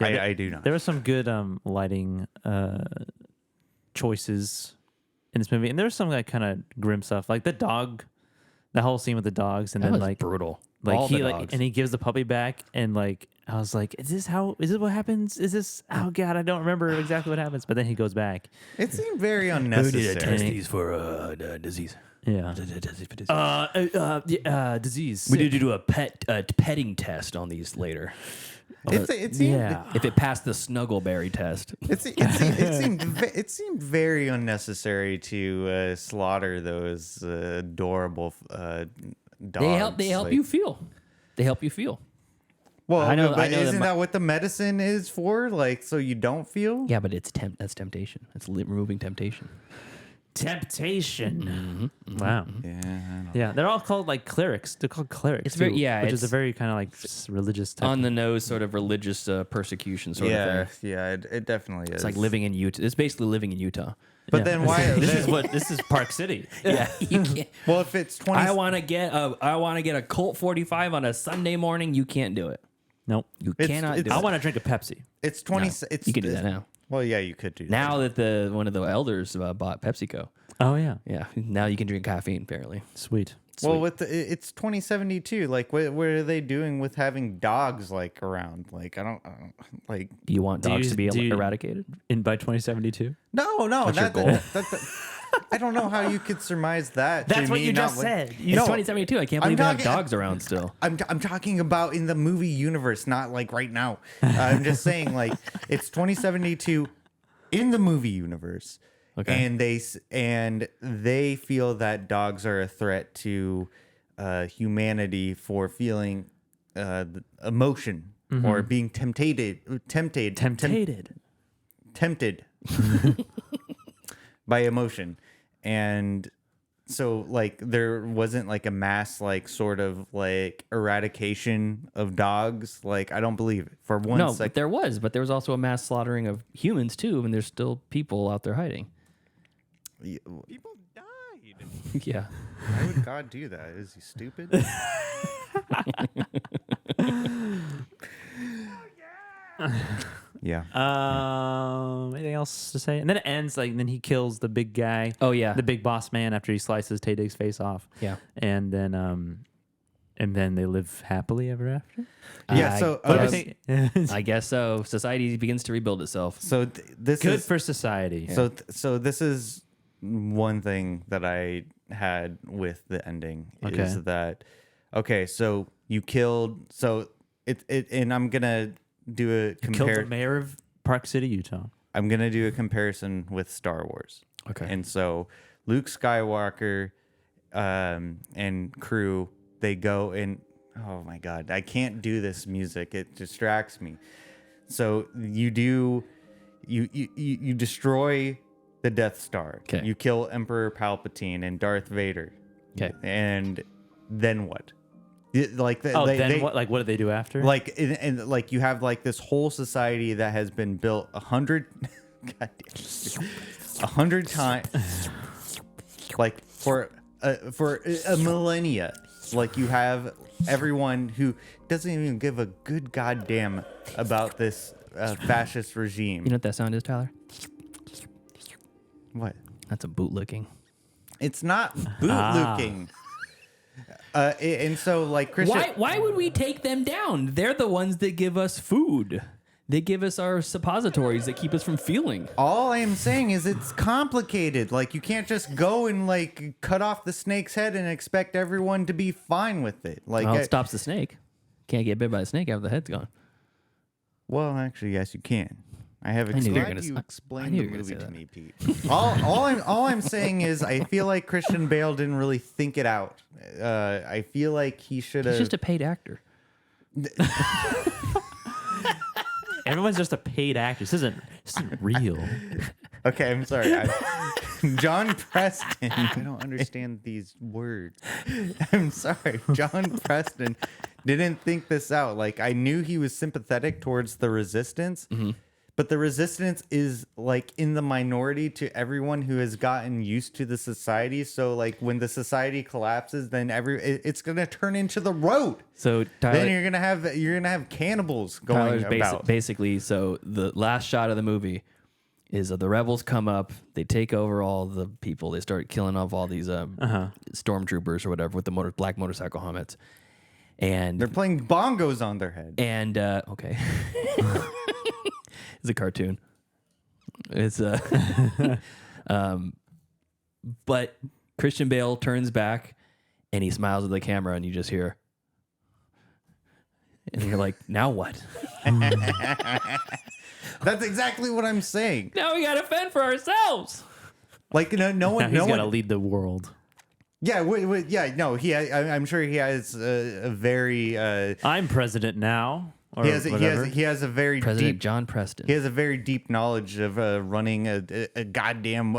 I do not. There was some good lighting choices in this movie, and there was some like kind of grim stuff, like the dog, the whole scene with the dogs, and That then was like brutal. like All he the like dogs. and he gives the puppy back, and like I was like, is this what happens? Is this? Oh god, I don't remember exactly what happens, but then he goes back. It seemed very unnecessary. these for disease? Yeah. Disease. We need to do a petting test on these later. If it passed the Snuggleberry test. It seemed very unnecessary to slaughter those adorable dogs. They help you feel. They help you feel. Well, I know isn't that what the medicine is for? Like, so you don't feel? Yeah, but that's temptation. That's removing temptation. Temptation. Wow. Yeah. I don't Yeah, they're all called like clerics. They're called clerics. It's very which is a it's very kind of like religious type. on the nose sort of religious persecution sort of thing. Yeah, it definitely is. It's like living in Utah. It's basically living in Utah. But then why? This is Park City. Yeah, you can't. Well, if it's 20, I want to get a Colt 45 on a Sunday morning. You can't do it. Nope. You It's- cannot do I it. want to drink a Pepsi. it's 20. No, It's you can do that now. Well, yeah, you could do that. Now that one of the elders bought PepsiCo. Oh yeah. Yeah, now you can drink caffeine. Apparently, Sweet. Well, it's 2072. Like, what are they doing with having dogs like around? Like, I don't like. do you want Do dogs you- to be do you- eradicated? By 2072. No, That's your goal? I don't know how you could surmise that. That's to what me you not just like- said. It's No, 2072. I can't I'm believe they have talking- dogs around still. I'm talking about in the movie universe, not like right now. I'm just saying, like, it's 2072 in the movie universe. Okay. And they feel that dogs are a threat to humanity for feeling emotion or being tempted by emotion. And so like there wasn't like a mass like sort of like eradication of dogs. Like I don't believe it for one No, second. but there was also a mass slaughtering of humans too, and there's still people out there hiding. People died. Yeah. Why would God do that? Is he stupid? Yeah. Anything else to say? And then it ends like then he kills the big guy. Oh, yeah. The big boss man after he slices Tay Diggs' face off. Yeah. And then they live happily ever after. Yeah. So What do you think? I guess so. Society begins to rebuild itself. so this Good is for society. so this is one thing that I had with the ending Okay. is that so you killed it and I'm gonna do a Killed the compare. mayor of Park City, Utah. I'm gonna do a comparison with Star Wars. Okay. And so Luke Skywalker and crew, they go and oh my god, I can't do this music. It distracts me. So you destroy the Death Star. 'Kay. You kill Emperor Palpatine and Darth Vader. Okay. And then what? Like What? Like, what did they do after? like and like you have like this whole society that has been built 100 times, like for a millennia. Like you have everyone who doesn't even give a good goddamn about this fascist regime. You know what that sound is, Tyler? What? That's a boot licking. It's not bootlicking. And so like Christian. Why would we take them down? They're the ones that give us food. They give us our suppositories that keep us from feeling. All I am saying is it's complicated. Like, you can't just go and like cut off the snake's head and expect everyone to be fine with it. Like, Well, it stops the snake. Can't get bit by the snake after the head's gone. well, actually, yes, you can. I have knew you were explained. gonna You s- I explained knew the you were gonna movie say to that. me, Pete. All I'm saying is I feel like Christian Bale didn't really think it out. I feel like he should He's have. just a paid actor. Everyone's just a paid actor. This isn't real. Okay, I'm sorry. John Preston. I don't understand these words. I'm sorry. John Preston didn't think this out. Like, I knew he was sympathetic towards the resistance, but the resistance is like in the minority to everyone who has gotten used to the society. So like when the society collapses, then it's gonna turn into the road. So Then Tyler, you're gonna have cannibals going Tyler's about. basically, so the last shot of the movie is the rebels come up, they take over all the people, they start killing off all these stormtroopers or whatever with the black motorcycle helmets, and They're playing bongos on their head. and okay, it's a cartoon. It's but Christian Bale turns back and he smiles at the camera, and you just hear. And you're like, now what? That's exactly what I'm saying. Now we gotta fend for ourselves. Like no Now one, he's no got to one. lead the world. Yeah, yeah, no. I'm sure he has a very. I'm president now. Or He has whatever. he has a very President deep. John Preston. He has a very deep knowledge of running a goddamn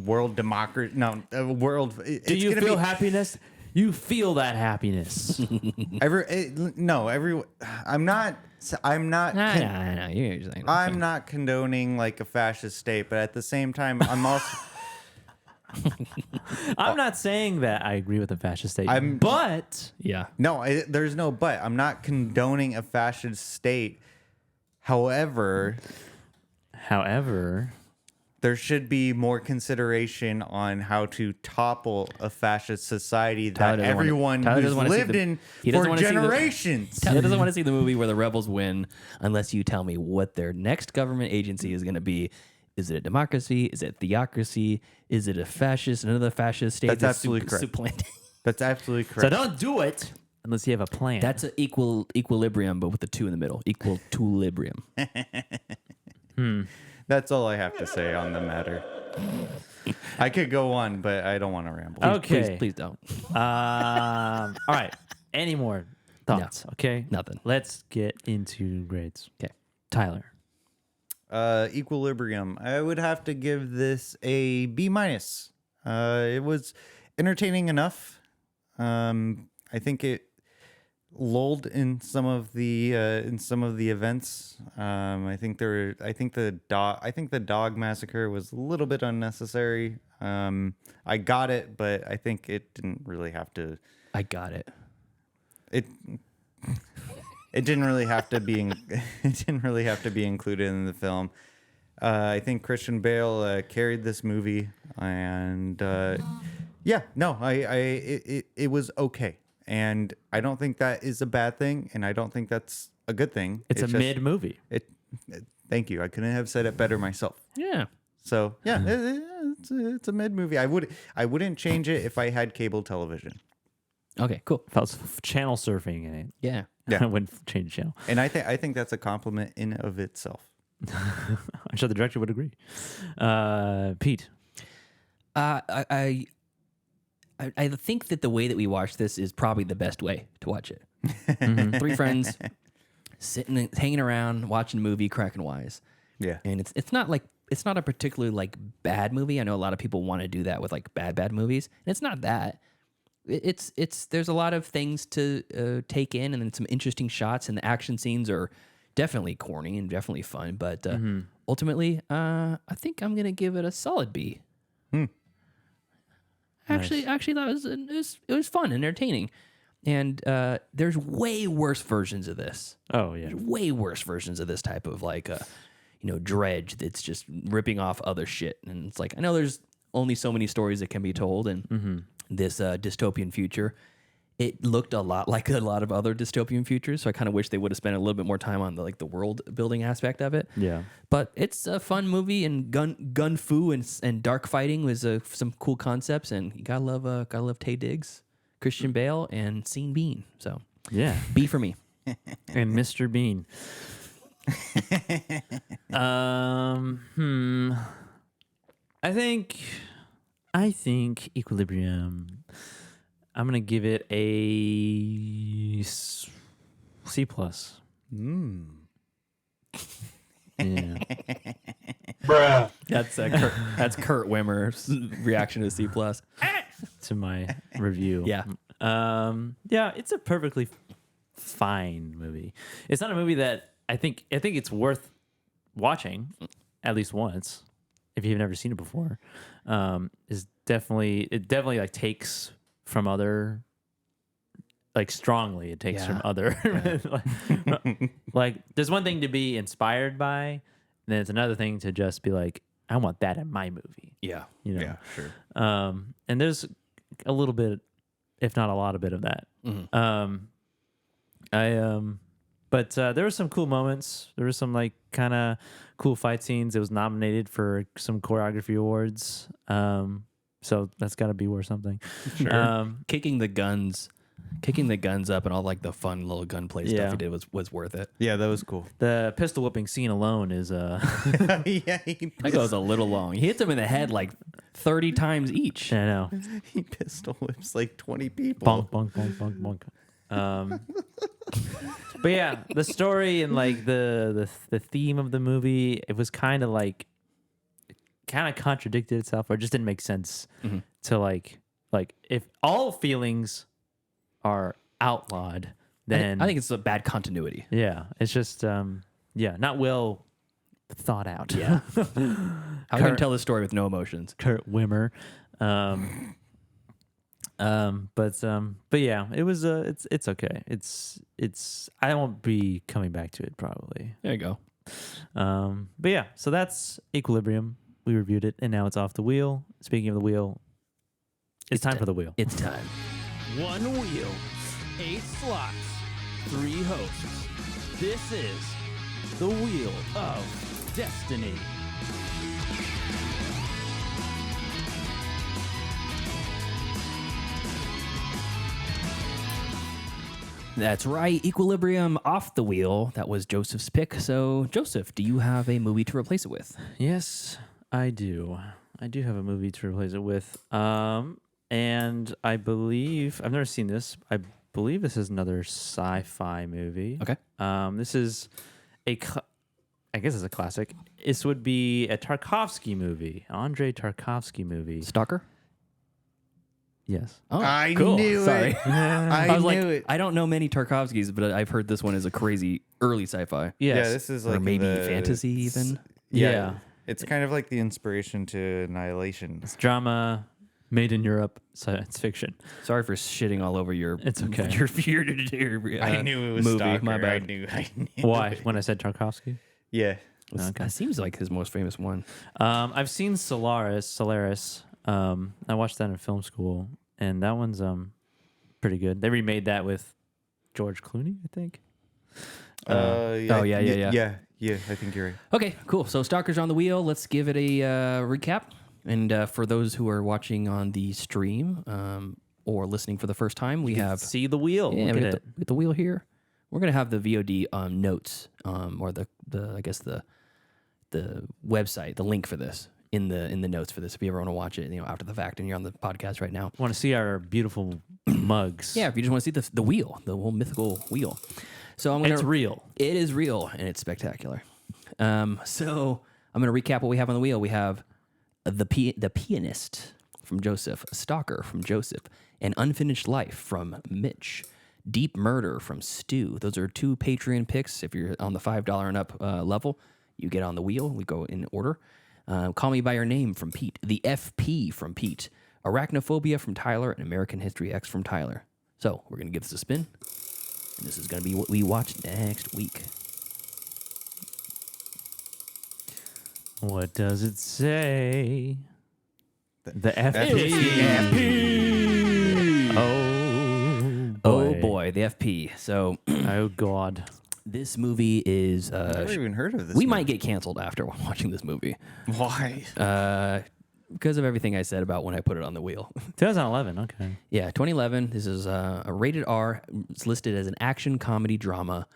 world democracy. No, world. Do you feel happiness? You feel that happiness. I'm not. No, you're just saying. I'm not condoning like a fascist state, but at the same time, I'm also. I'm not saying that I agree with the fascist state, but Yeah. No, there's no but. I'm not condoning a fascist state. However, there should be more consideration on how to topple a fascist society Tyler that doesn't wanna- everyone Tyler who's doesn't wanna see lived the- in he doesn't for wanna see the- generations. Tyler doesn't want to see the movie where the rebels win unless you tell me what their next government agency is going to be. Is it a democracy? Is it theocracy? Is it a fascist? Another fascist state? That's absolutely correct. supplanting? That's absolutely so correct. don't do it unless you have a plan. That's an equilibrium, but with the two in the middle. Equilibrium. That's all I have to say on the matter. I could go on, but I don't want to ramble. okay. Please don't. All right. Any more thoughts? Okay. Nothing. Let's get into grades. Okay. Tyler. Equilibrium. I would have to give this a B minus. It was entertaining enough. I think it lulled in some of the events. I think the dog massacre was a little bit unnecessary. I got it, but I think it didn't really have to. I got it. It didn't really have to be. It didn't really have to be included in the film. I think Christian Bale carried this movie, and it was okay. And I don't think that is a bad thing, and I don't think that's a good thing. It's a just- mid movie. Thank you. I couldn't have said it better myself. Yeah. So yeah, it's a mid movie. I wouldn't change it if I had cable television. Okay, cool. If I was channel surfing in it, Yeah. Yeah. I wouldn't change channel. And I think that's a compliment in of itself. I'm sure the director would agree. Pete. I think that the way that we watch this is probably the best way to watch it. Three friends sitting, hanging around, watching a movie, cracking wise. Yeah. And it's not a particularly like bad movie. I know a lot of people want to do that with like bad movies, and it's not that. It's there's a lot of things to take in, and then some interesting shots, and the action scenes are definitely corny and definitely fun. But ultimately, I think I'm gonna give it a solid B. Actually, that was fun and entertaining. And there's way worse versions of this. Oh yeah. There's way worse versions of this type of like dredge that's just ripping off other shit. And it's like, I know there's only so many stories that can be told, and this dystopian future it looked a lot like a lot of other dystopian futures. So I kind of wish they would have spent a little bit more time on the world building aspect of it. Yeah. But it's a fun movie, and gun fu and dark fighting was some cool concepts, and you gotta love Taye Diggs, Christian Bale, and Sean Bean. So Yeah. B for me. And Mr. Bean. I think Equilibrium. I'm gonna give it a C plus. Yeah. Bruh. That's Kurt Wimmer's reaction to C plus. To my review. Yeah. Yeah, it's a perfectly fine movie. It's not a movie that I think it's worth watching at least once if you've never seen it before. It definitely like takes from other, like strongly it takes from other like there's one thing to be inspired by, and then it's another thing to just be like, I want that in my movie. Yeah. You know? Yeah, sure. And there's a little bit, if not a lot of bit of that. But there were some cool moments. There were some like kind of cool fight scenes. It was nominated for some choreography awards. So that's got to be worth something. Sure. Kicking the guns up and all like the fun little gunplay stuff he did was worth it. Yeah, that was cool. The pistol whipping scene alone is Yeah, That goes a little long. He hits them in the head like 30 times each. I know. he pistol whips like 20 people. Bonk, bonk, bonk, bonk, bonk. But yeah, the story and like the theme of the movie, it was kind of contradicted itself, or just didn't make sense to like if all feelings are outlawed, then I think it's a bad continuity. yeah, it's just not well thought out. Yeah. How can you tell this story with no emotions? Kurt Wimmer. But yeah, it was it's okay. It's I won't be coming back to it probably. There you go. But yeah, so that's Equilibrium. We reviewed it, and now it's off the wheel. Speaking of the wheel, it's time for the wheel. It's time. 1 wheel, 8 slots, 3 hosts. This is the Wheel of Destiny. That's right. Equilibrium off the wheel. That was Joseph's pick. So, Joseph, do you have a movie to replace it with? Yes, I do. I do have a movie to replace it with. And I believe I've never seen this. I believe this is another sci-fi movie. Okay. This is I guess it's a classic. This would be a Tarkovsky movie, Andrei Tarkovsky movie. Stalker? Yes. Oh, I cool. knew Sorry. it. I was knew like, it. I don't know many Tarkovskys, but I've heard this one is a crazy early sci-fi. Yes. Yeah, this is like Or maybe the- fantasy even. Yeah. It's kind of like the inspiration to Annihilation. It's drama made in Europe, science fiction. Sorry for shitting all over your. It's okay. Your I knew it was movie. Stalker. My bad. I knew Why? it. When I said Tarkovsky? Yeah. That seems like his most famous one. I've seen Solaris. I watched that in film school, and that one's pretty good. They remade that with George Clooney, I think. Yeah, I think you're right. Okay, cool. So Stalker's on the wheel. Let's give it a recap. And for those who are watching on the stream or listening for the first time, we have See the wheel. Yeah, Look we at got it. the wheel here. We're gonna have the VOD notes or the I guess the website, the link for this in the notes for this. If you ever want to watch it, after the fact, and you're on the podcast right now. Want to see our beautiful mugs? Yeah, if you just want to see the wheel, the whole mythical wheel. So I'm gonna. It's real. It is real, and it's spectacular. So I'm gonna recap what we have on the wheel. We have the Pianist from Joseph, Stalker from Joseph, and Unfinished Life from Mitch, Deep Murder from Stu. Those are 2 Patreon picks. If you're on the $5 and up level, you get on the wheel. We go in order. Call Me by Your Name from Pete, The FP from Pete, Arachnophobia from Tyler, and American History X from Tyler. So we're gonna give this a spin. And this is going to be what we watch next week. What does it say? The FP. FP. Oh, boy, the FP. So, Oh God. this movie is. I've never even heard of this. We might get canceled after watching this movie. Why? Because of everything I said about when I put it on the wheel. 2011. Okay. Yeah, 2011. This is a rated R. It's listed as an action comedy drama.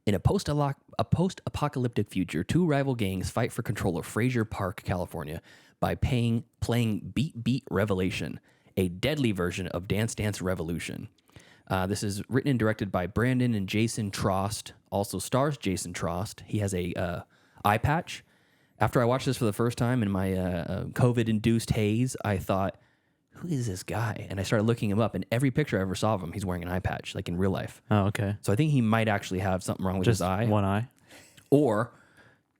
In a post-apocalyptic future, two rival gangs fight for control of Frazier Park, California, by playing Beat Beat Revelation, a deadly version of Dance Dance Revolution. This is written and directed by Brandon and Jason Trost. Also stars Jason Trost. He has a eye patch. After I watched this for the first time in my COVID-induced haze, I thought, who is this guy? And I started looking him up, and every picture I ever saw of him, he's wearing an eye patch, like in real life. Oh, okay. So I think he might actually have something wrong with Just his eye. one eye. Or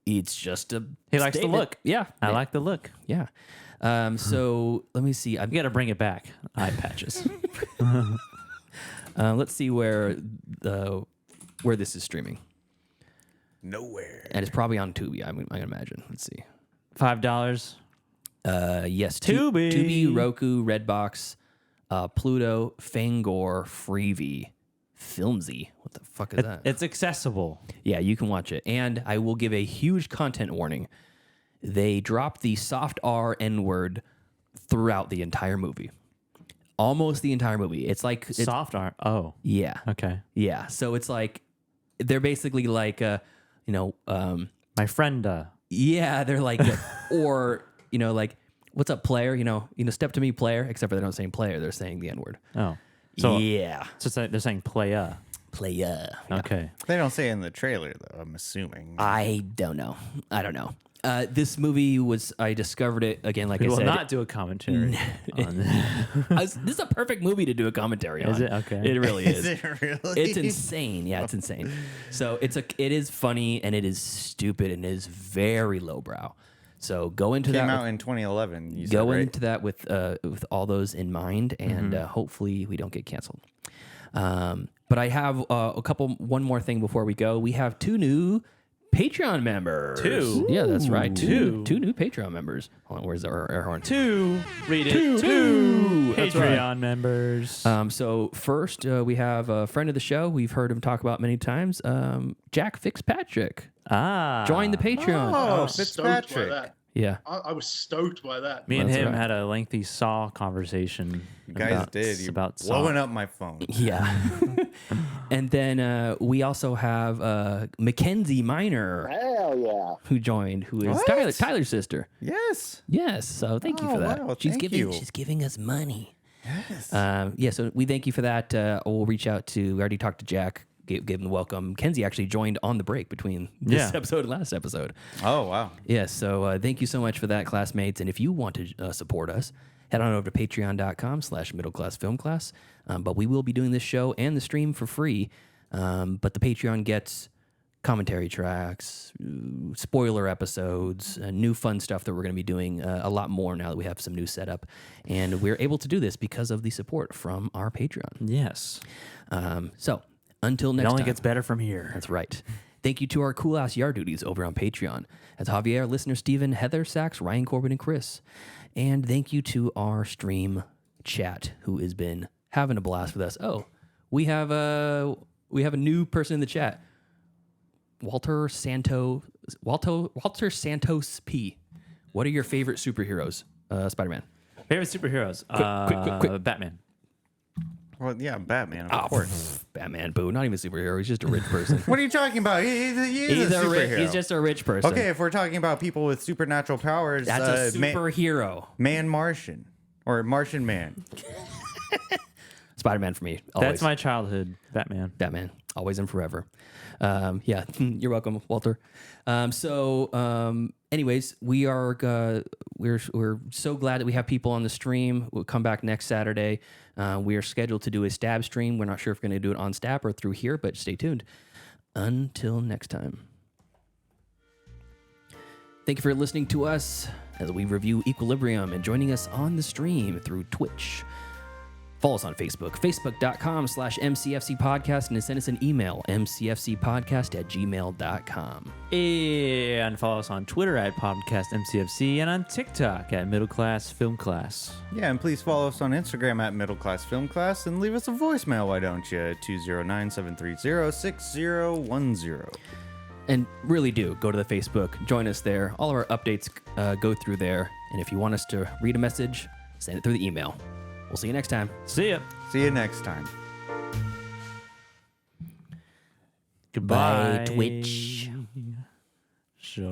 it's just a He likes the statement. look. Yeah. I like the look. Yeah. So let me see. You got to bring it back. Eye patches. Let's see where this is streaming. Nowhere. And it's probably on Tubi, I can imagine. Let's see. $5. Yes. Tubi. Tubi, Roku, Redbox, Pluto, Fangor, Freevee, Filmzy. What the fuck is that? It's accessible. Yeah, you can watch it. And I will give a huge content warning. They drop the soft R N-word throughout the entire movie. Almost the entire movie. It's like... Soft art. Oh. Yeah. Okay. Yeah. So it's like... They're basically like, My friend. yeah, they're like... or, like, what's up, player? Step to me, player. Except for they don't say player. They're saying the N-word. Oh. So yeah. So they're saying playa. Playa. Okay. They don't say it in the trailer, though, I'm assuming. I don't know. This movie I discovered it, again, like We I will said. not do a commentary on this. This is a perfect movie to do a commentary on. Is it? Okay. It really is. Is it really? It's insane. Yeah, it's insane. So it is funny and it is stupid and it is very lowbrow. So go into Came that. out in 2011. You Go said, right? into that with all those in mind, and hopefully we don't get canceled. But I have one more thing before we go. We have 2 new Patreon members. 2? Yeah, that's right. Two. 2 new Patreon members. Hold on, where's our air horn? 2. Read it. 2 That's right. Patreon members. So first, we have a friend of the show. We've heard him talk about many times. Jack Fitzpatrick. Join the Patreon. Oh, Stoked by Fitzpatrick. that. Yeah. I was stoked by that. Me and That's him right. had a lengthy Saw conversation. You guys did. You're about blowing Saw. up my phone. Yeah. And then we also have Kenzie Miner. Hell yeah. Who joined, who is What? Tyler's sister. Yes. Yes. So thank you for that. Wow, she's thank giving you. she's giving us money. Yes. So we thank you for that. We'll reach out to, we already talked to Jack, gave him the welcome. Kenzie actually joined on the break between this episode and last episode. Oh, wow. Yes, so thank you so much for that, classmates. And if you want to support us, head on over to patreon.com/middleclassfilmclass. But we will be doing this show and the stream for free. But the Patreon gets commentary tracks, spoiler episodes, new fun stuff that we're going to be doing a lot more now that we have some new setup. And we're able to do this because of the support from our Patreon. Yes. So until next It only time. gets better from here. That's right. Thank you to our cool-ass yard duties over on Patreon. That's Javier, listener Steven, Heather, Sachs, Ryan, Corbin, and Chris. And thank you to our stream chat who has been having a blast with us. Oh, we have a new person in the chat. Walter Santos P. What are your favorite superheroes? Spider-Man. Favorite superheroes? Quick. Batman. Well, yeah, Batman, of course. Batman, boo. Not even a superhero. He's just a rich person. What are you talking about? He is a superhero. He's just a rich person. Okay, if we're talking about people with supernatural powers, That's a superhero. Man Martian. Or Martian Man. Spider-Man for me. Always. That's my childhood. Batman. Batman, always and forever. Yeah, you're welcome, Walter. Anyways, we're so glad that we have people on the stream. We'll come back next Saturday. We are scheduled to do a stab stream. We're not sure if we're going to do it on stab or through here, but stay tuned. Until next time. Thank you for listening to us as we review Equilibrium and joining us on the stream through Twitch. Follow us on Facebook, facebook.com/MCFC podcast, and send us an email, mcfcpodcast@gmail.com. And follow us on Twitter at Podcast MCFC and on TikTok at Middle Class Film Class. Yeah, and please follow us on Instagram at Middle Class Film Class and leave us a voicemail, why don't you, at 209-730-6010. And really do go to the Facebook, join us there. All of our updates go through there. And if you want us to read a message, send it through the email. We'll see you next time. See ya. See you next time. Goodbye. Bye, Twitch. Show.